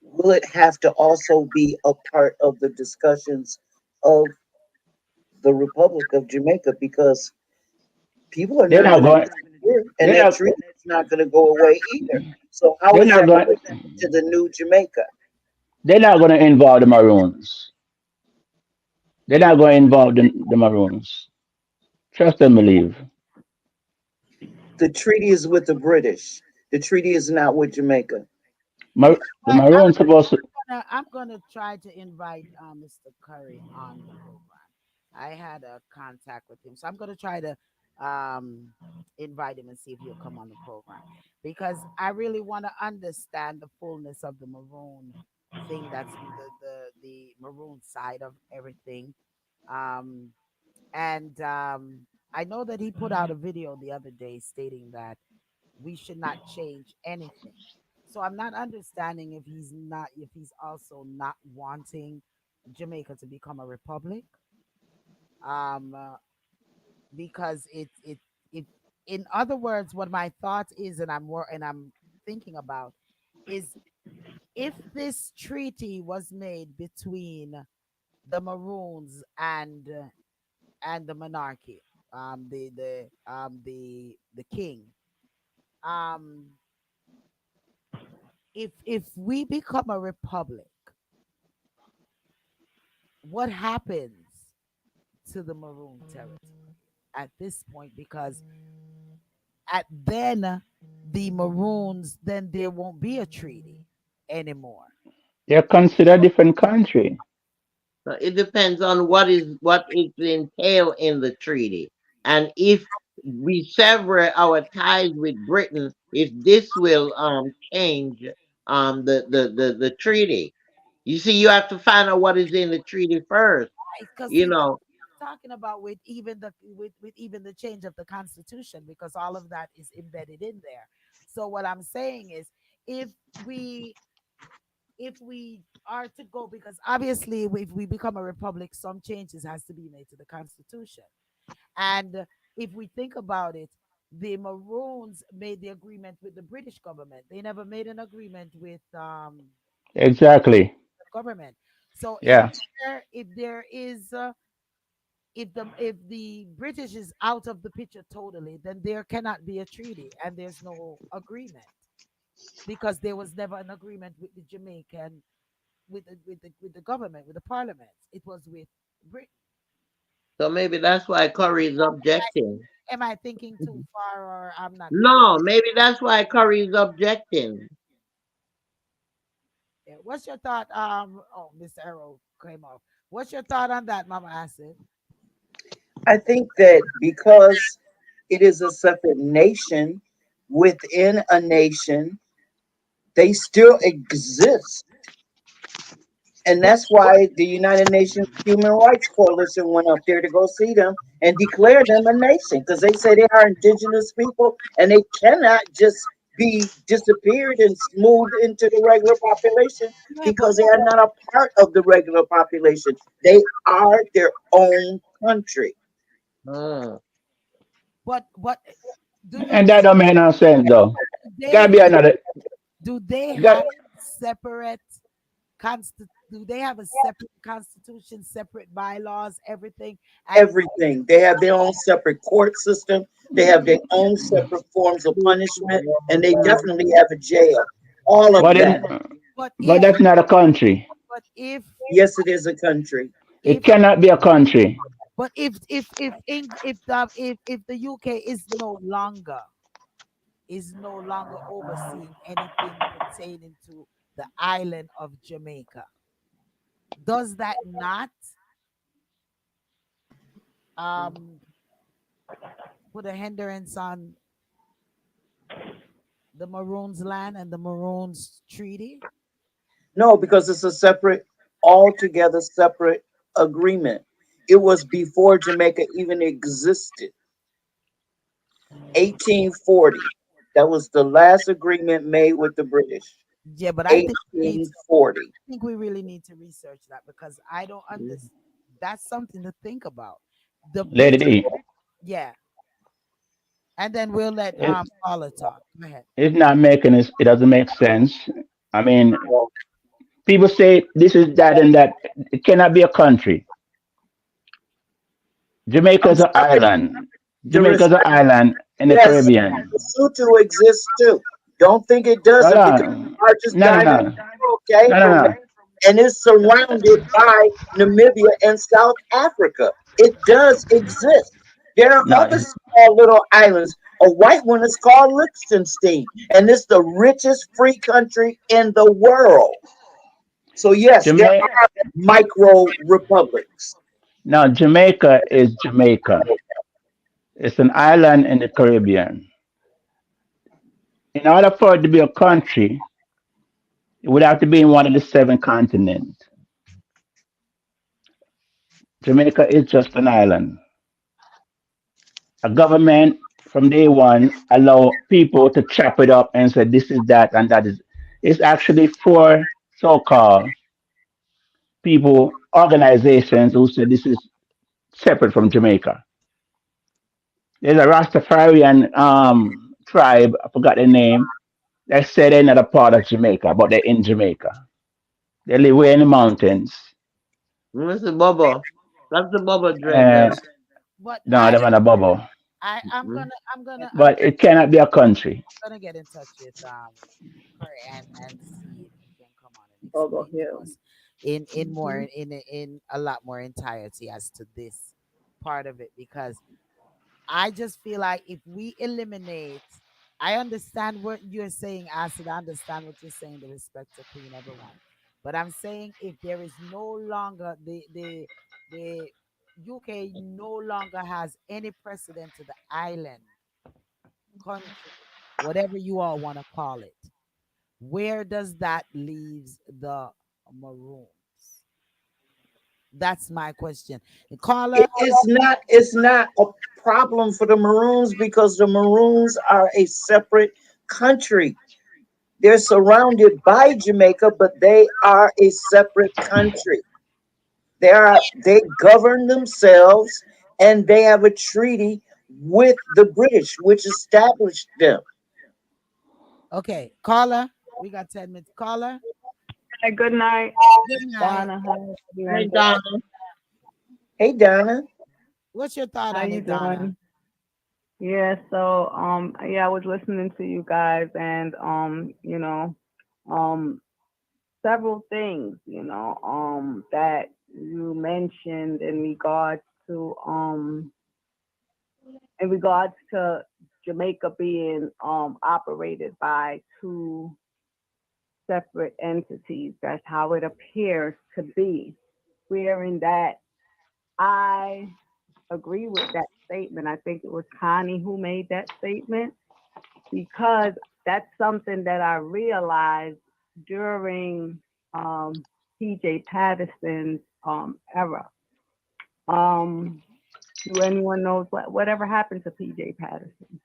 Will it have to also be a part of the discussions of the Republic of Jamaica? Because people are They're not not going to going. disappear, and They're that not. treaty is not going to go away either. So, how They're is not that going. represented to the new Jamaica? They're not going to involve the Maroons. They're not going to involve the Maroons. Trust and believe. The treaty is with the British. The treaty is not with Jamaica. The But Maroons supposed to. I'm gonna try to invite Mr. Curry on the program. I had a contact with him, so I'm gonna try to um, invite him and see if he'll come on the program, because I really want to understand the fullness of the maroon thing. That's maroon side of everything. Um, and I know that he put out a video the other day stating that we should not change anything. So I'm not understanding if he's also not wanting Jamaica to become a republic. Um, uh, because it in other words, what my thought is, and I'm thinking about is if this treaty was made between the Maroons and the monarchy, the king, um, if we become a republic, what happens to the Maroon territory at this point? Because at then the Maroons, then there won't be a treaty anymore. They're considered a different country. So it depends on what is entailed in the treaty, and if we sever our ties with Britain, if this will change the treaty. You see, you have to find out what is in the treaty first. Because You see, that's know, what I'm talking about with even the change of the constitution, because all of that is embedded in there. So what I'm saying is, if we if we are to go, because obviously if we become a republic, some changes has to be made to the constitution. And if we think about it, the Maroons made the agreement with the British government. They never made an agreement with Exactly. the government. So Yeah. if there is if the British is out of the picture totally, then there cannot be a treaty and there's no agreement, because there was never an agreement with the Jamaican with the government, with the parliament. It was with Britain. so maybe that's why Curry is objecting. Am I thinking too far, or I'm not thinking? No, maybe that's why Curry is objecting. Yeah. What's your thought? Oh, Mr. Errol came off. What's your thought on that, Mama Acid? I think that because it is a separate nation within a nation, they still exist. And But that's why the United Nations Human Rights Coalition went up there to go see them and declare them a nation, because they say they are indigenous people and they cannot just be disappeared and moved into the regular population, yeah, because they are not a part of the regular population. They are their own country. Hmm. but do you And that don't make no sense though. they Gotta be another. do they Got have separate do they have a separate constitution, separate bylaws, everything? And Everything. They have their own separate court system. They have their own separate forms of punishment, and they definitely have a jail. All of but that. it, but but if that's not a country. but if Yes, it is a country. It if cannot be a country. but if the UK is no longer overseeing anything pertaining to the island of Jamaica, does that not um put a hindrance on the Maroons land and the Maroons treaty? No, because it's a separate, altogether separate agreement. It was before Jamaica even existed. 1840. That was the last agreement made with the British. Yeah, but I 1840. think we really need to research that, because I don't understand. That's something to think about. The Let it British, be. yeah, and then we'll let It, Paula talk. Go ahead. it's not making it. It doesn't make sense. I mean, people say this is that and that. It cannot be a country. Jamaica I'm is an sorry, island. the Jamaica is an respect. island in the Yes, Caribbean. the Sutu exists too. Don't think it Hold doesn't, because on. the largest No, no, diamond no. in the world came No, no, from it, no. and it's surrounded by Namibia and South Africa. It does exist. There are No. other small little islands. A white one is called Liechtenstein, and it's the richest free country in the world. So yes, there Jamaica. are micro republics. Now, Jamaica is Jamaica. It's an island in the Caribbean. In order for it to be a country, it would have to be in one of the seven continents. Jamaica is just an island. A government from day one allow people to chop it up and say this is that and that is. It's actually for so-called people, organizations who say this is separate from Jamaica. There's a Rastafarian tribe, I forgot the name, they say they're not a part of Jamaica, but they're in Jamaica. They live way in the mountains. Mr. Bubba. That's the Bubba dread And them. But no, they're not a bubble. Mhm. But it cannot be a country. gonna get in touch with Corey and see if he can come on and Over explain here. to us in more in a lot more entirety as to this part of it, because I just feel like if we eliminate, I understand what you're saying, Acid. I understand what you're saying, the respect to Queen, everyone. But I'm saying if there is no longer the UK no longer has any precedent to the island country, whatever you all want to call it, where does that leaves the Maroons? That's my question. Caller, It's not a problem for the Maroons because the Maroons are a separate country. They're surrounded by Jamaica, but they are a separate country. They govern themselves and they have a treaty with the British, which established them. okay, caller, we got 10 minutes. Caller, Hey, good night, good night. Donna. How you Hey, doing? Donna. Hey Donna. What's your thought How on you it, Donna? doing? Yeah, so yeah, I was listening to you guys and um several things, that you mentioned to in regards to Jamaica being operated by two separate entities. That's how it appears to be. Wherein that I agree with that statement. I think it was Connie who made that statement because that's something that I realized during PJ Patterson's era. Um, do anyone knows whatever happened to PJ Patterson?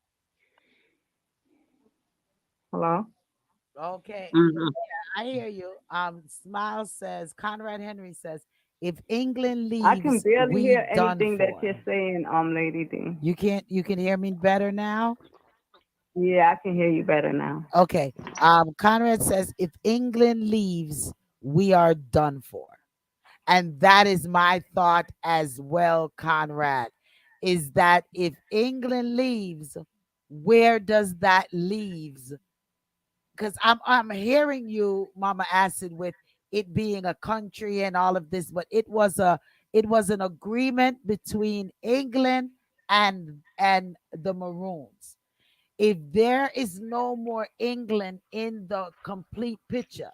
Hello? Okay, Mhm. I hear you. Smile says, Conrad Henry says, if England I can leaves, barely we hear done anything that for. you're saying, Lady D. You can hear me better now? Yeah, I can hear you better now. Okay. Conrad says, if England leaves, we are done for. And that is my thought as well, Conrad. Is that if England leaves, where does that leaves? Because I'm hearing you, Mama Acid, with it being a country and all of this, but it was an agreement between England and the Maroons. If there is no more England in the complete picture,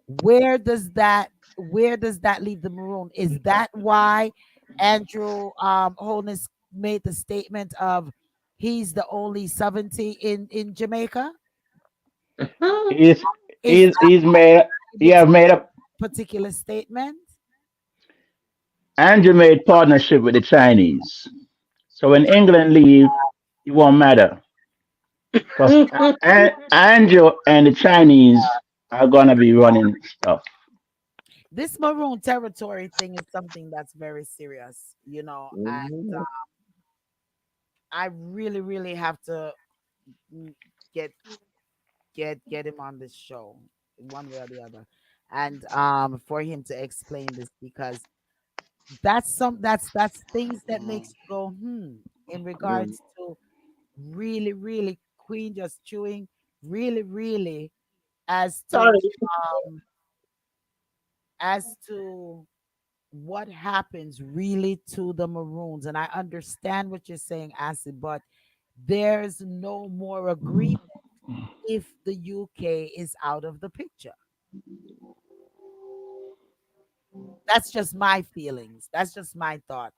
where does that leave the Maroon? Is that why Andrew Holness made the statement of he's the only sovereignty in Jamaica? He's Is that he's made he able to have made a particular statement? Andrew made partnership with the Chinese. So when England leave, it won't matter because Andrew and the Chinese are gonna be running stuff. This Maroon territory thing is something that's very serious, and Mhm. I really, really have to mm, get get him on this show one way or the other, and for him to explain this because that's things that makes you go in Mhm. regards to really, really Queen just chewing really, really as to Sorry. um as to what happens really to the Maroons. And I understand what you're saying, Acid, but there's no more agreement if the UK is out of the picture. That's just my feelings. That's just my thought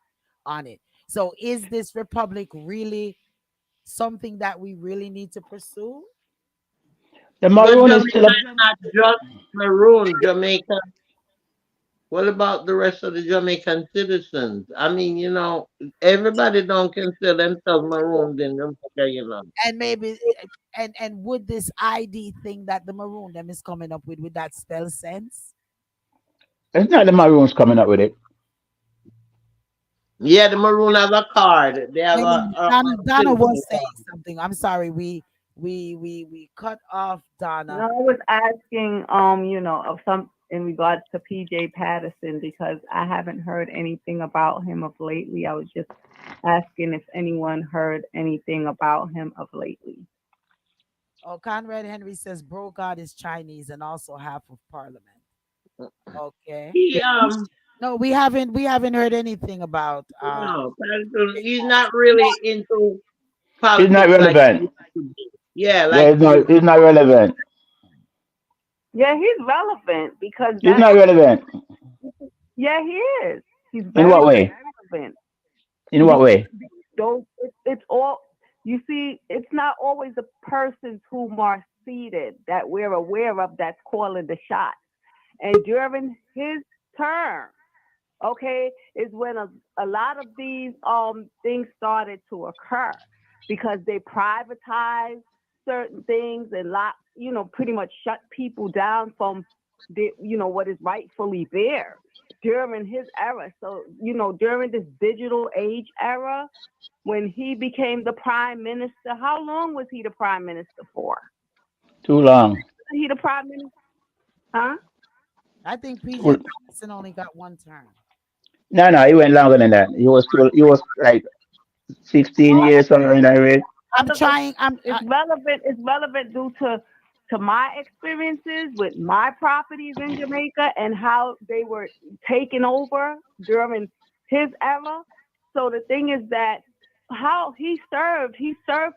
on it. So is this republic really something that we really need to pursue? The But Maroon is Jamaica still a is not just Maroon. Jamaica What about the rest of the Jamaican citizens? I mean, everybody don't consider themselves marooned in Jamaica, And maybe and would this ID thing that the maroon them is coming up with, would that spell sense? It's not the Maroons coming up with it. Yeah, the maroon have a card. They have Wait a minute. a Donna was citizen saying something. I'm sorry. We cut off No, Donna. I was asking, of some in regards to PJ Patterson because I haven't heard anything about him of lately. I was just asking if anyone heard anything about him of lately. Oh, Conrad Henry says bro God is Chinese and also half of Parliament. Okay. He No, we haven't heard anything about no, Patterson, he's not really into It's not politics like he relevant. used to be. Yeah, Yeah, like he used it's not relevant. Yeah, he's relevant because It's not relevant. yeah, he is. He's In very what way? relevant In what because way? those it's all you see. It's not always the persons whom are seated that we're aware of that's calling the shot. And during his term, okay, is when a lot of these things started to occur because they privatized certain things and pretty much shut people down from what is rightfully theirs during his era. So, during this digital age era, when he became the prime minister, how long was he the prime minister for? Too long. He the prime minister, huh? I think PJ Well, Patterson only got one term. no, no, he went longer than that. He was like 16 Well, years somewhere in that rate. I'm trying. it's relevant. It's relevant due to my experiences with my properties in Jamaica and how they were taken over during his era. So the thing is that how he served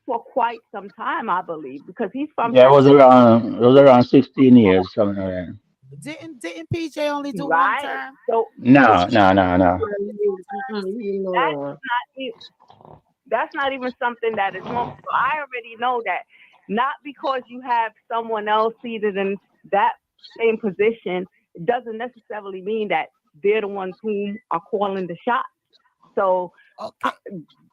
for quite some time, I believe, because he's from Yeah, it was around 16 years something like that. didn't PJ only do one right. term? So No, no, no, no. that's that's not even something that is normal. So I already know that not because you have someone else seated in that same position, it doesn't necessarily mean that they're the ones who are calling the shots. So Okay.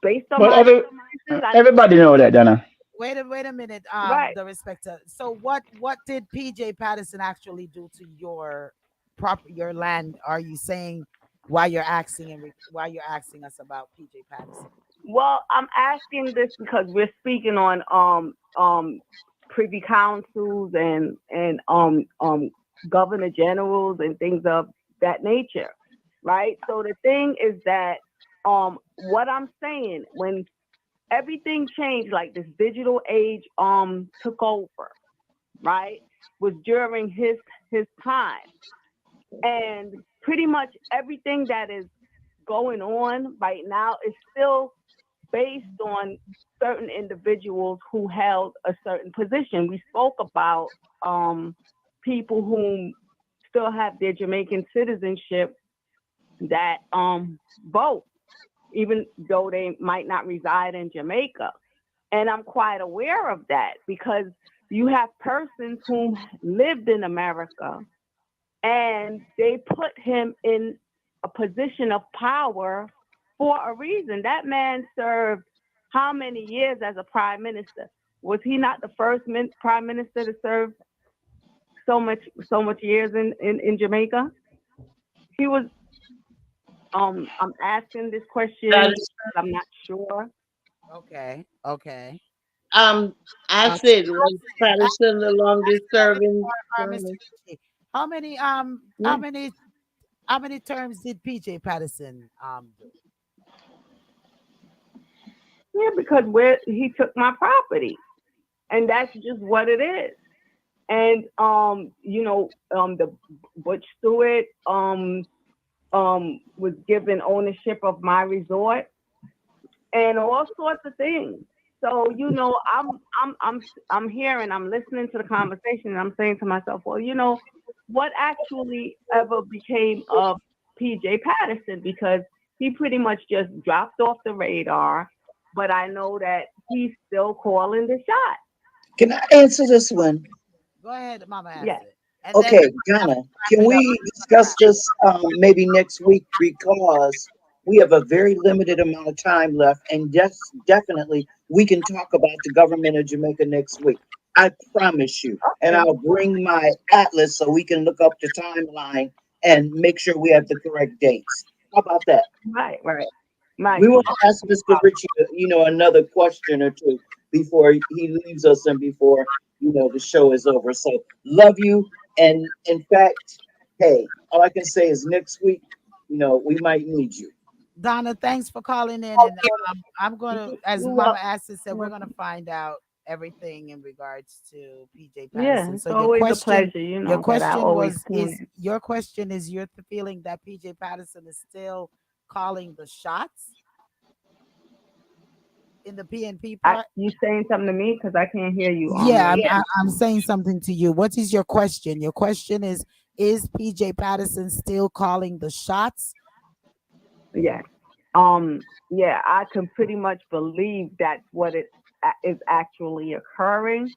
based on Well, my experiences, I everybody know that, Donna. Wait a minute. right. The respecter. So what did PJ Patterson actually do to your land? Are you saying why you're asking why you're asking us about PJ Patterson? Well, I'm asking this because we're speaking on privy councils and governor generals and things of that nature, right? So the thing is that what I'm saying when everything changed, like this digital age took over, right? Was during his time, and pretty much everything that is going on right now is still based on certain individuals who held a certain position. We spoke about people who still have their Jamaican citizenship that vote, even though they might not reside in Jamaica. And I'm quite aware of that because you have persons who lived in America and they put him in a position of power for a reason. That man served how many years as a prime minister? Was he not the first prime minister to serve so much years in Jamaica? He was. I'm asking this question That, because I'm not sure. Okay. Okay. Asid was Patterson the longest serving. Mr. Ritchie, how many Yeah. how many terms did PJ Patterson do? Yeah, because he took my property, and that's just what it is. And the Butch Stewart was given ownership of my resort and all sorts of things. So I'm here and I'm listening to the conversation and I'm saying to myself, well, what actually ever became of PJ Patterson because he pretty much just dropped off the radar. But I know that he's still calling the shot. Can I answer this one? Go ahead, Mama Yes. Acid. And then Okay, we have to Ghana, wrap can it up. we discuss this maybe next week because we have a very limited amount of time left, and definitely we can talk about the government of Jamaica next week. I promise you, and Okay. I'll bring my atlas so we can look up the timeline and make sure we have the correct dates. How about that? Right, right. Right. We want to ask Mr. Ritchie, another question or two before he leaves us and before, the show is over. So love you. And in fact, hey, all I can say is next week, we might need you. Donna, thanks for calling in. And I'm going to, as You Mama up? Asta said, we're going to find out everything in regards to PJ Yeah, Patterson. it's So always a pleasure, your that I question always was, tune in. you're feeling that PJ Patterson is still calling the shots in the PNP part? You saying something to me? Because I can't hear you, Yeah, lady. I'm saying something to you. What is your question? Your question is PJ Patterson still calling the shots? Yes. Yeah, I can pretty much believe that's what it is actually occurring.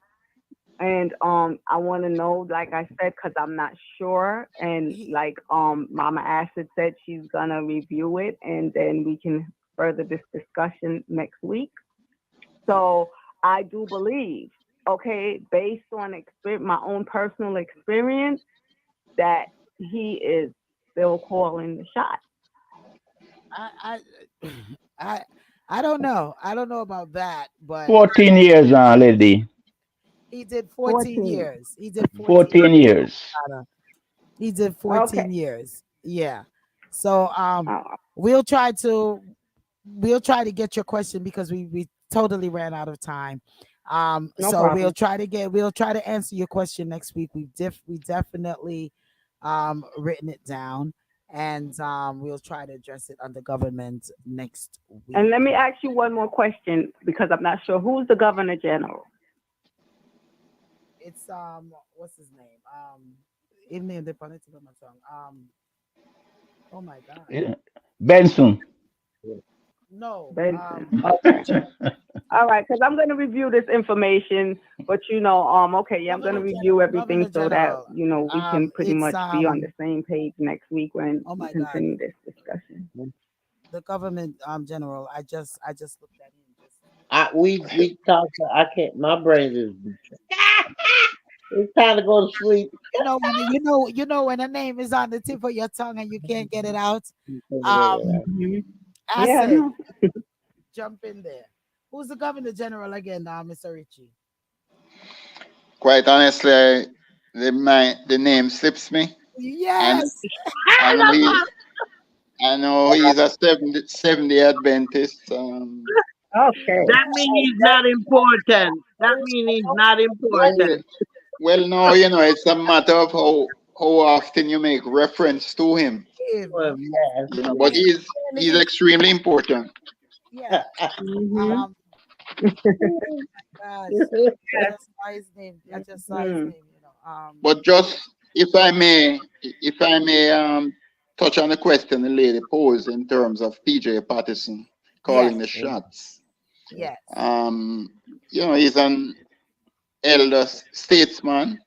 And I want to know, like I said, because I'm not sure. And He, like Mama Acid said, she's gonna review it, and then we can further this discussion next week. So I do believe, okay, based on my own personal experience, that he is still calling the shot. I I I don't know. I don't know about that, but 14 years, lady. he did 14 14. years. He did 14 14 years. years. Donna. He did Okay. 14 years. Yeah. So Uh, we'll try to get your question because we totally ran out of time. no So problem. we'll try to answer your question next week. We definitely written it down, and we'll try to address it under government next And week. let me ask you one more question because I'm not sure who's the Governor General. It's what's his name? In the political song. Oh my god. Benson. No. Benson. Okay. All right, because I'm going to review this information, but okay, yeah, I'm going to review everything Governor so that General. we can pretty It's much be on the same page next week when oh we my god. continue this discussion. The government general. I just looked at him. Just We talked. I can't. My brain is. It's time to go to sleep. when a name is on the tip of your tongue and you can't get it out. Hmm. Yeah, I Acid, know. jump in there. Who's the governor general again now, Mr. Ritchie? Quite honestly, the name slips me. And Yes. I know he's a 70 Adventist. Okay. That means he's not important. That means he's not Well, important. no, it's a matter of how often you make reference to him. Well, yes. But He he's really is. extremely important. Yeah. Hmm. Gosh, I just saw his Mm. name. But just if I may touch on the question the lady posed in terms of PJ Patterson Yes. calling the shots. Yes. He's an elder statesman,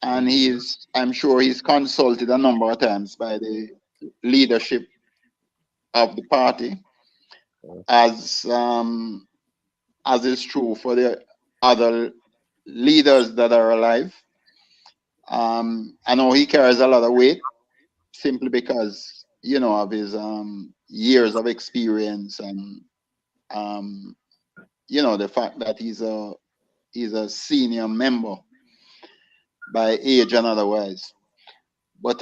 and I'm sure he's consulted a number of times by the leadership of the party, as is true for the other leaders that are alive. I know he carries a lot of weight simply because of his years of experience, and the fact that he's a senior member by age and otherwise. But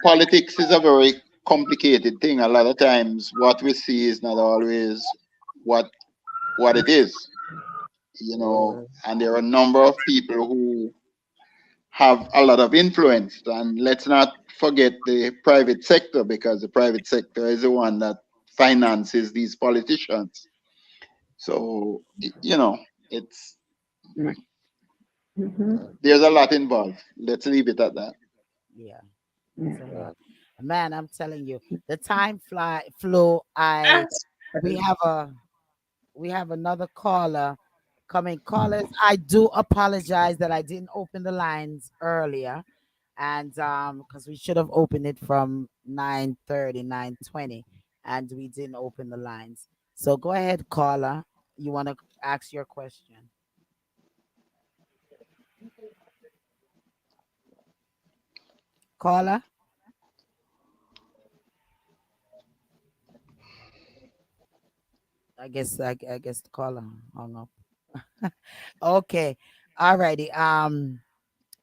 politics is a very complicated thing. A lot of times, what we see is not always what it is. And there are a number of people who have a lot of influence. And let's not forget the private sector, because the private sector is the one that finances these politicians. So, it's Hmm. there's a lot involved. Let's leave it at that. Yeah. Yeah. So, man, I'm telling you, the time flew. We have another caller. incoming callers. I do apologize that I didn't open the lines earlier, and because we should have opened it from 9:30, 9:20, and we didn't open the lines. So go ahead, caller. You want to ask your question? Caller? I guess the caller hung up. Okay. All righty.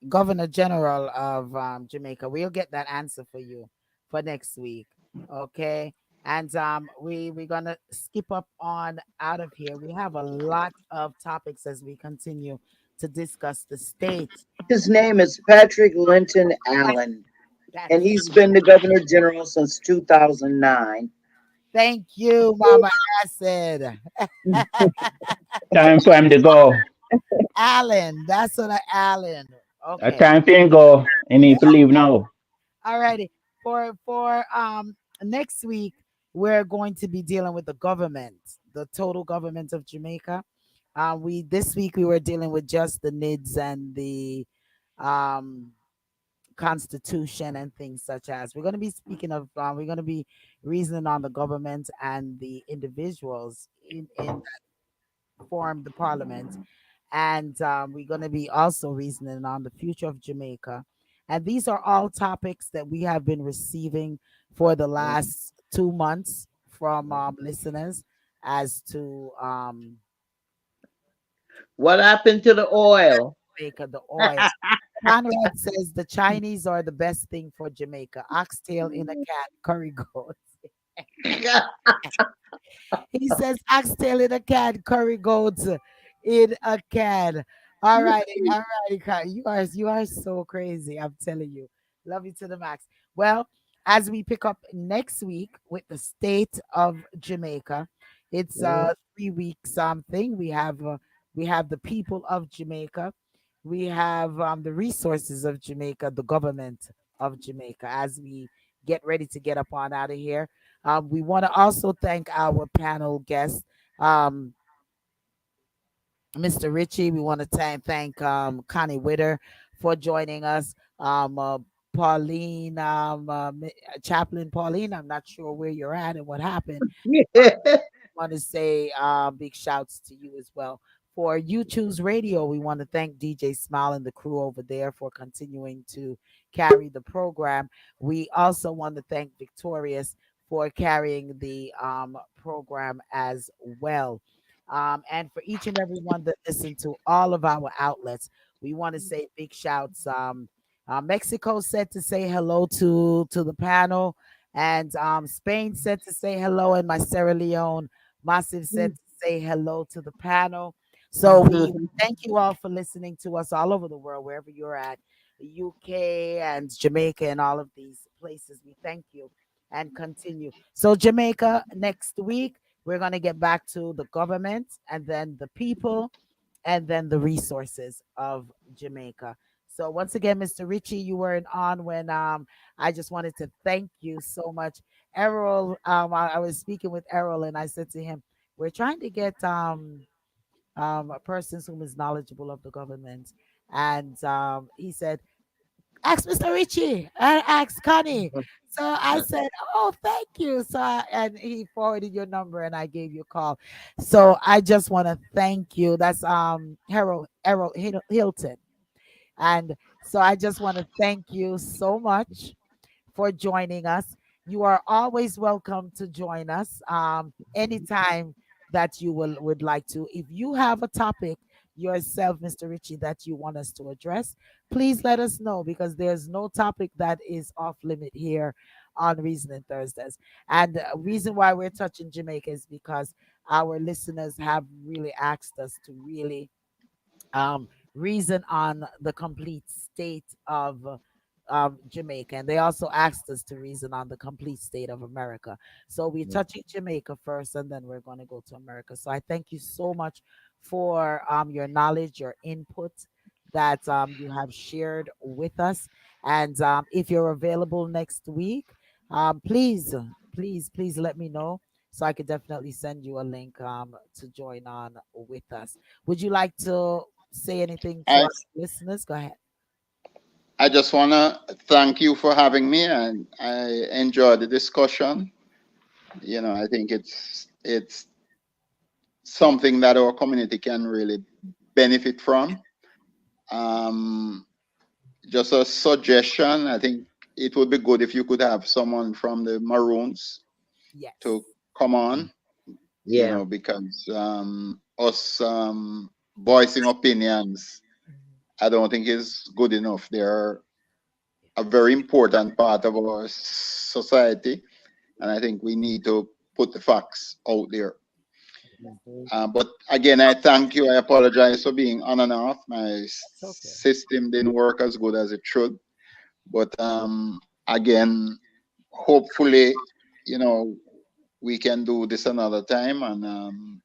Governor General of Jamaica. We'll get that answer for you for next week. Okay. And we're gonna skip up on out of here. We have a lot of topics as we continue to discuss the state. His name is Patrick Linton Allen, and That's he's been the Governor General since 2009. thank you, Mama Acid. Time for him to go. Allen. That's what Allen. Okay. Time for him to go. He need to leave now. All righty. For next week, we're going to be dealing with the government, the total government of Jamaica. We this week we were dealing with just the NIDS and the um constitution and things such as we're going to be speaking of we're going to be reasoning on the government and the individuals in that form the parliament, and we're going to be also reasoning on the future of Jamaica. And these are all topics that we have been receiving for the last 2 months from listeners as to What happened to the oil? Jamaica, the oil. Conrad says the Chinese are the best thing for Jamaica. Oxtail in a can, curry goat. He says oxtail in a can, curry goats in a can. All righty, you are so crazy. I'm telling you. Love you to the max. Well, as we pick up next week with the state of Jamaica, it's Mhm. 3 weeks thing. We have the people of Jamaica. We have the resources of Jamaica, the government of Jamaica. As we get ready to get up on out of here, we want to also thank our panel guests, um, Mr. Ritchie. We want to thank Connie Witter for joining us. Pauline, Chaplain Pauline, I'm not sure where you're at and what happened. Want to say big shouts to you as well. For You Choose Radio, we want to thank DJ Smile and the crew over there for continuing to carry the program. We also want to thank Victorious for carrying the program as well. And for each and every one that listen to all of our outlets, we want to say big shouts. Mexico said to say hello to the panel, and Spain said to say hello, and my Sierra Leone Massive said to say hello to the panel. So we thank you all for listening to us all over the world, wherever you're at, the UK and Jamaica and all of these places. We thank you and continue. So Jamaica, next week, we're going to get back to the government and then the people and then the resources of Jamaica. So once again, Mr. Ritchie, you weren't on when I just wanted to thank you so much. Errol, I was speaking with Errol and I said to him, we're trying to get persons who is knowledgeable of the government. And he said, ask Mr. Ritchie and ask Connie. So I said, "Oh, thank you." And he forwarded your number, and I gave you a call. So I just want to thank you. That's Errol Hilton, and so I just want to thank you so much for joining us. You are always welcome to join us anytime that you would like to. If you have a topic yourself, Mr. Ritchie, that you want us to address, please let us know because there's no topic that is off limit here on Reasoning Thursdays. And the reason why we're touching Jamaica is because our listeners have really asked us to really um, reason on the complete state of Jamaica. And they also asked us to reason on the complete state of America. So we're touching Jamaica first, and then we're going to go to America. So I thank you so much for your knowledge, your input that you have shared with us. And if you're available next week, please let me know So I could definitely send you a link to join on with us. Would you like to say anything to I our listeners? Go ahead. I just wanna thank you for having me, and I enjoyed the discussion. I think it's something that our community can really benefit from. Um, just a suggestion. I think it would be good if you could have someone from the Maroons Yes. to come on. Yeah. Because us voicing opinions, Mhm. I don't think is good enough. They're a very important part of our society, and I think we need to put the facts out there. Mhm. But again, I thank you. I apologize for being on and off. My That's okay. system didn't work as good as it should. But again, hopefully, you know, we can do this another time. And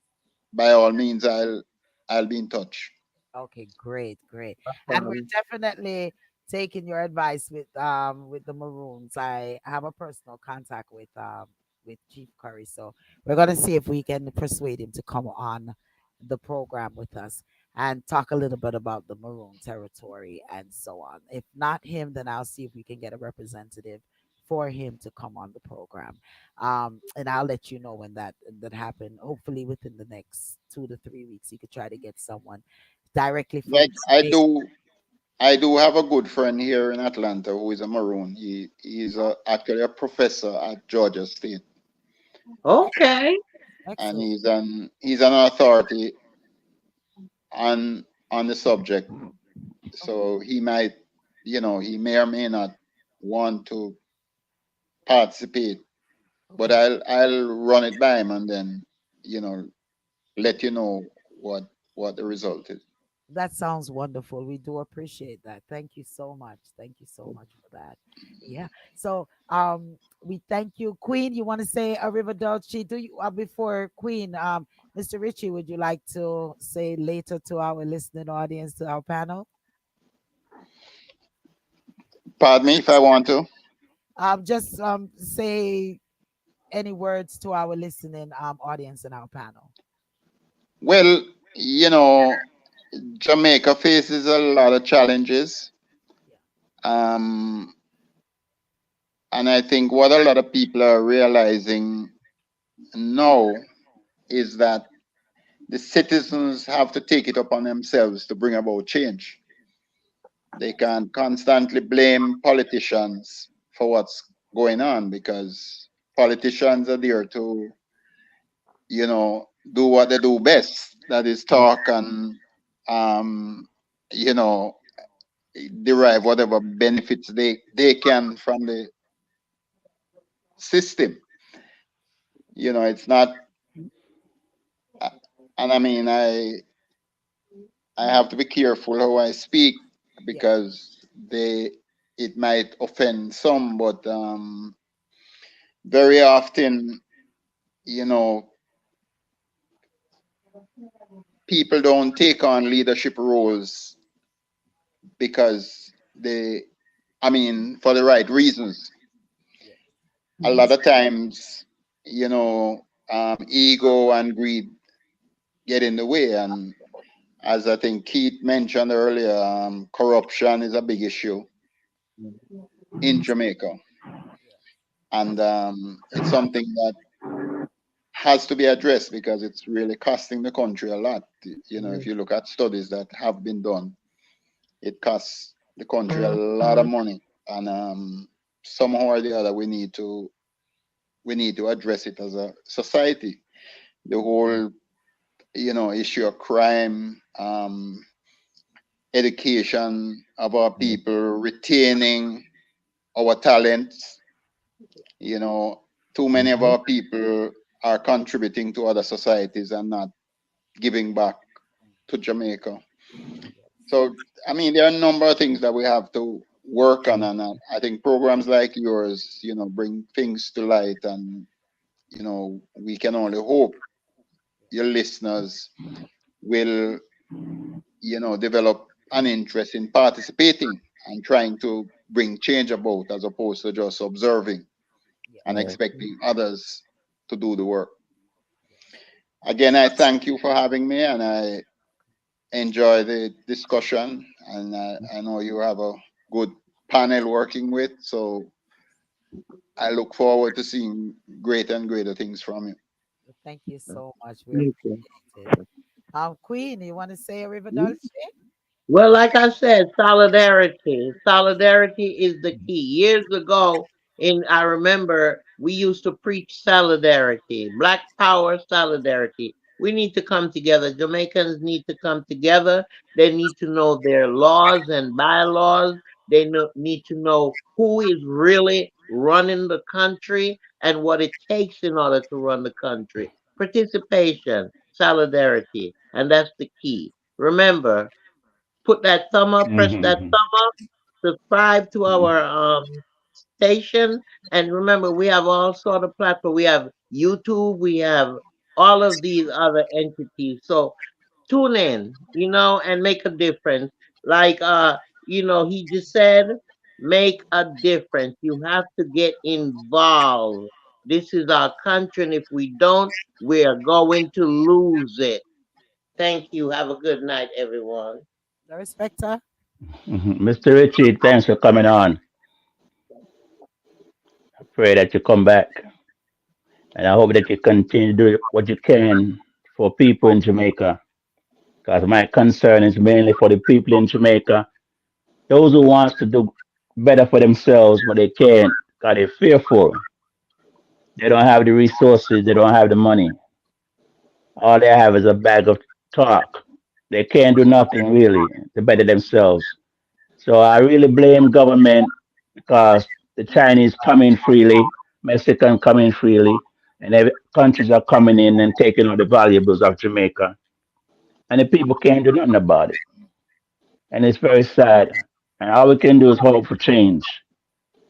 by all means, I'll be in touch. Okay, great, great. And we're Awesome. definitely taking your advice with the Maroons. I have a personal contact with Chief Curry, so we're gonna see if we can persuade him to come on the program with us and talk a little bit about the Maroon territory and so on. If not him, then I'll see if we can get a representative for him to come on the program. And I'll let you know when that happen. Hopefully within the next 2 to 3 weeks, you could try to get someone directly from Like the state. I do have a good friend here in Atlanta who is a Maroon. He's actually a professor at Georgia State, Okay. and Excellent. he's an authority on the subject. So he may or may not want to participate, but Okay. I'll run it by him and then you know let you know what what the result is. That sounds wonderful. We do appreciate that. Thank you so much. Thank you so much for that. Yeah. So we thank you. Queen, you want to say a Arrivederci? Do you before Queen, Mr. Ritchie, would you like to say later to our listening audience, to our panel? Pardon me if I want to. Just say any words to our listening audience and our panel. Well, Jamaica faces a lot of challenges, Yeah. um, and I think what a lot of people are realizing now is that the citizens have to take it upon themselves to bring about change. They can't constantly blame politicians for what's going on because politicians are there to, do what they do best. That is talk and, um, you know, derive whatever benefits they can from the system. It's not, uh, and I mean, I have to be careful how I speak Yeah. because it might offend some, but very often, you know, people don't take on leadership roles because I mean, for the right reasons. Yeah. A lot of times, ego and greed get in the way. And as I think Keith mentioned earlier, corruption is a big issue in Jamaica. And it's something that has to be addressed because it's really costing the country a lot. If you look at studies that have been done, it costs the country a lot of money, and somehow or the other we need to address it as a society. The whole issue of crime, education of our people, retaining our talents. You know, too many of our people are contributing to other societies and not giving back to Jamaica. So, I mean, there are a number of things that we have to work on, and I think programs like yours, bring things to light, and we can only hope your listeners will, develop an interest in participating and trying to bring change about, as opposed to just observing Yeah. and Yeah. expecting others to do the work. Again, I thank you for having me, and I enjoy the discussion. And I know you have a good panel working with, so I look forward to seeing greater and greater things from you. Thank you so much. We Thank you. appreciate it. Queen, you want to say a River Dolce? Well, like I said, solidarity. Solidarity is the key. Years ago, I remember we used to preach solidarity, Black Power solidarity. We need to come together. Jamaicans need to come together. They need to know their laws and bylaws. They need to know who is really running the country and what it takes in order to run the country. Participation, solidarity, and that's the key. Remember, put that thumb up, press that Mhm. thumb up, subscribe to our station, and remember we have all sort of platforms. We have YouTube, we have all of these other entities. So tune in, and make a difference. Like he just said, make a difference. You have to get involved. This is our country, and if we don't, we are going to lose it. Thank you. Have a good night, everyone. The respecter. Mr. Richie, thanks for coming on. I pray that you come back, and I hope that you continue to do what you can for people in Jamaica. Because my concern is mainly for the people in Jamaica, those who wants to do better for themselves, but they can't because they're fearful. They don't have the resources. They don't have the money. All they have is a bag of talk. They can't do nothing really to better themselves. So I really blame government because the Chinese come in freely, Mexican come in freely, and every countries are coming in and taking all the valuables of Jamaica, and the people can't do nothing about it. And it's very sad. And all we can do is hope for change.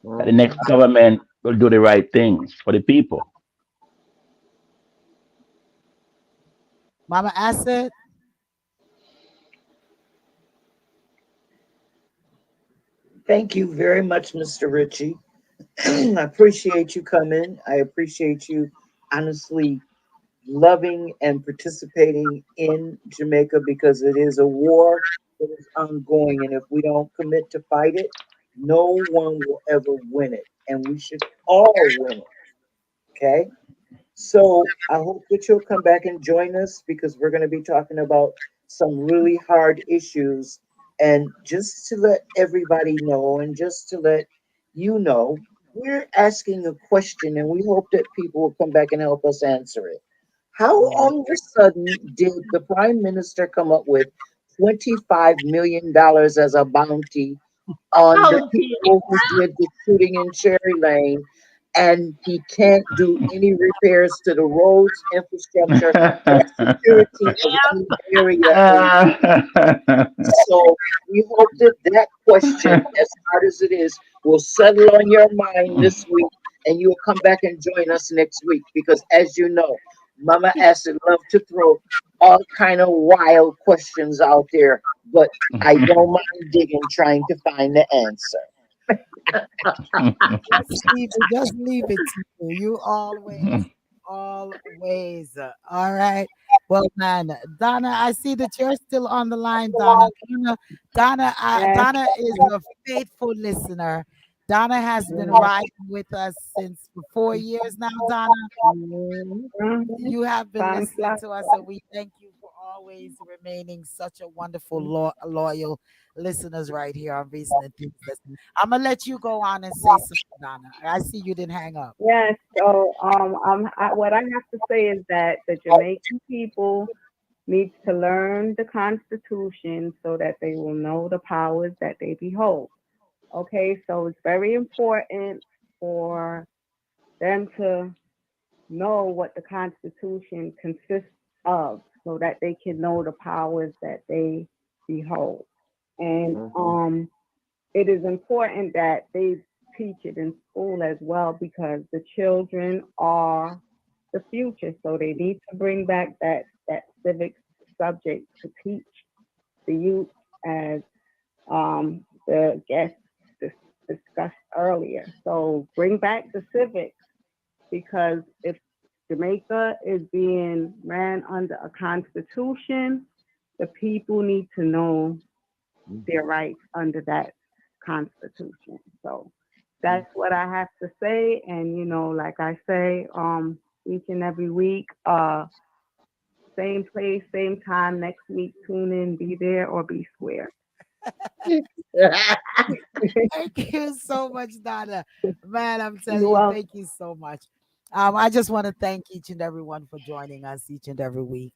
That the Mhm. next government will do the right things for the people. Mama Acid. Thank you very much, Mr. Ritchie. I appreciate you coming. I appreciate you honestly loving and participating in Jamaica because it is a war that is ongoing. And if we don't commit to fight it, no one will ever win it. And we should all win it. Okay. So I hope that you'll come back and join us because we're going to be talking about some really hard issues. And just to let everybody know, and just to let you know, we're asking a question and we hope that people will come back and help us answer it. How Mhm. all of a sudden did the prime minister come up with $25 million as a bounty on the Bounty. people who did the shooting in Cherry Lane, and he can't do any repairs to the roads, infrastructure, or security of any area in so we hope that that question, as hard as it is, will settle on your mind this week, and you'll come back and join us next week. Because as you know, Mama Acid love to throw all kind of wild questions out there, but I don't mind digging, trying to find the answer. Just leave it to you. You always, always. All right. Well, man, Donna, I see that you're still on the line, Donna. Yes. Donna is a faithful listener. Donna has been riding with us since for 4 years now, Donna. Mhm. You have been Time listening flies. to us, and we thank you for always remaining such a wonderful, loyal listeners right here on Reason and Things. I'm gonna let you go on and say something, Donna. I see you didn't hang up. Yes. So, what I have to say is that the Jamaican people needs to learn the Constitution so that they will know the powers that they behold. Okay, so it's very important for them to know what the Constitution consists of so that they can know the powers that they behold. And Mhm. it is important that they teach it in school as well because the children are the future. So they need to bring back that civics subject to teach the youth as the guest discussed earlier. So bring back the civics because if Jamaica is being ran under a constitution. The people need to know their rights under that constitution. So that's what I have to say. And like I say, each and every week, same place, same time next week. Tune in, be there, or be square. Thank you so much, Donna. Man, I'm telling You're you, welcome. thank you so much. I just want to thank each and everyone for joining us each and every week.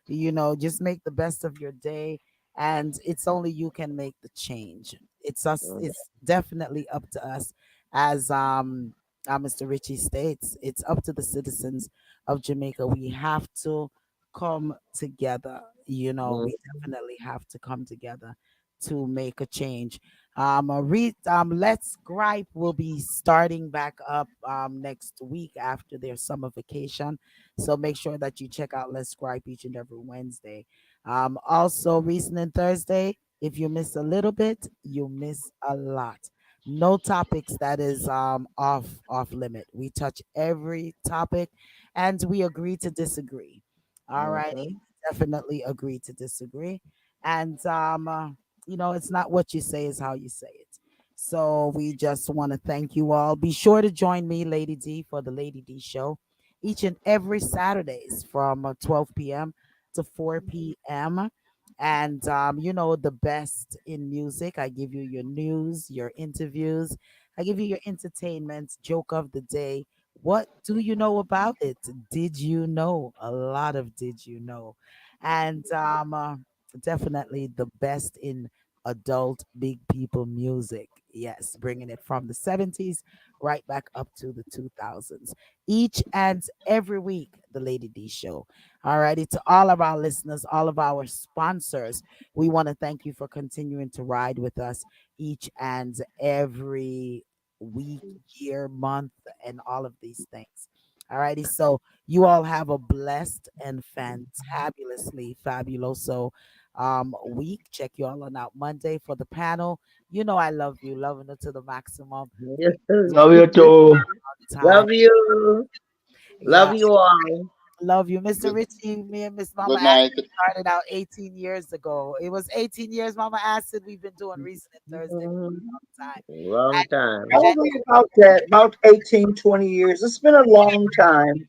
Just make the best of your day, and it's only you can make the change. It's us. It's definitely up to us, as Mr. Richie states. It's up to the citizens of Jamaica. We have to come together. We definitely have to come together to make a change. Let's Gripe will be starting back up next week after their summer vacation. So make sure that you check out Let's Gripe each and every Wednesday. Also, Reasoning Thursday. If you miss a little bit, you miss a lot. No topics that is off limit. We touch every topic, and we agree to disagree. All righty, definitely agree to disagree, and it's not what you say, is how you say it. So we just want to thank you all. Be sure to join me, Lady D, for the Lady D show each and every Saturdays from 12 p.m. to 4 p.m. And the best in music. I give you your news, your interviews. I give you your entertainment, joke of the day. What do you know about it? Did you know? A lot of did you know? And definitely the best in adult big people music. Yes, bringing it from the 70s right back up to the 2000s. Each and every week, the Lady D Show. All righty, to all of our listeners, all of our sponsors, we want to thank you for continuing to ride with us each and every week, year, month, and all of these things. All righty, so you all have a blessed and fantabulously fabuloso week. Check you all on out Monday for the panel. I love you, loving it to the maximum. Love you too. Time. Love you. Yeah, Love you all. love you, Mr. Good, Richie. Me and Miss Mama good Acid night. started out 18 years ago. It was 18 years, Mama Acid. We've been doing Reason Thursday for a long time. Long time. And Probably about that, about 18, 20 years. It's been a long time.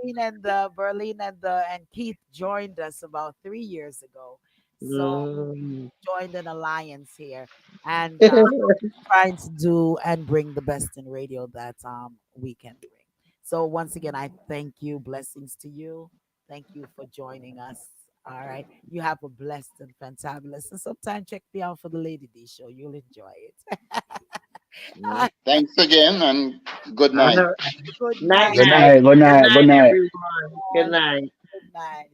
Queen and the Berlin and Keith joined us about 3 years ago. So Mm. joined an alliance here, and trying to do and bring the best in radio that we can bring. So once again, I thank you. Blessings to you. Thank you for joining us. All right. You have a blessed and fantabulous. And sometime check me out for the Lady D show. You'll enjoy it. Thanks again and good All night. right. Good Night night. Good night. night. Good Good night. Good night, night. everyone. Good All. night. Good night.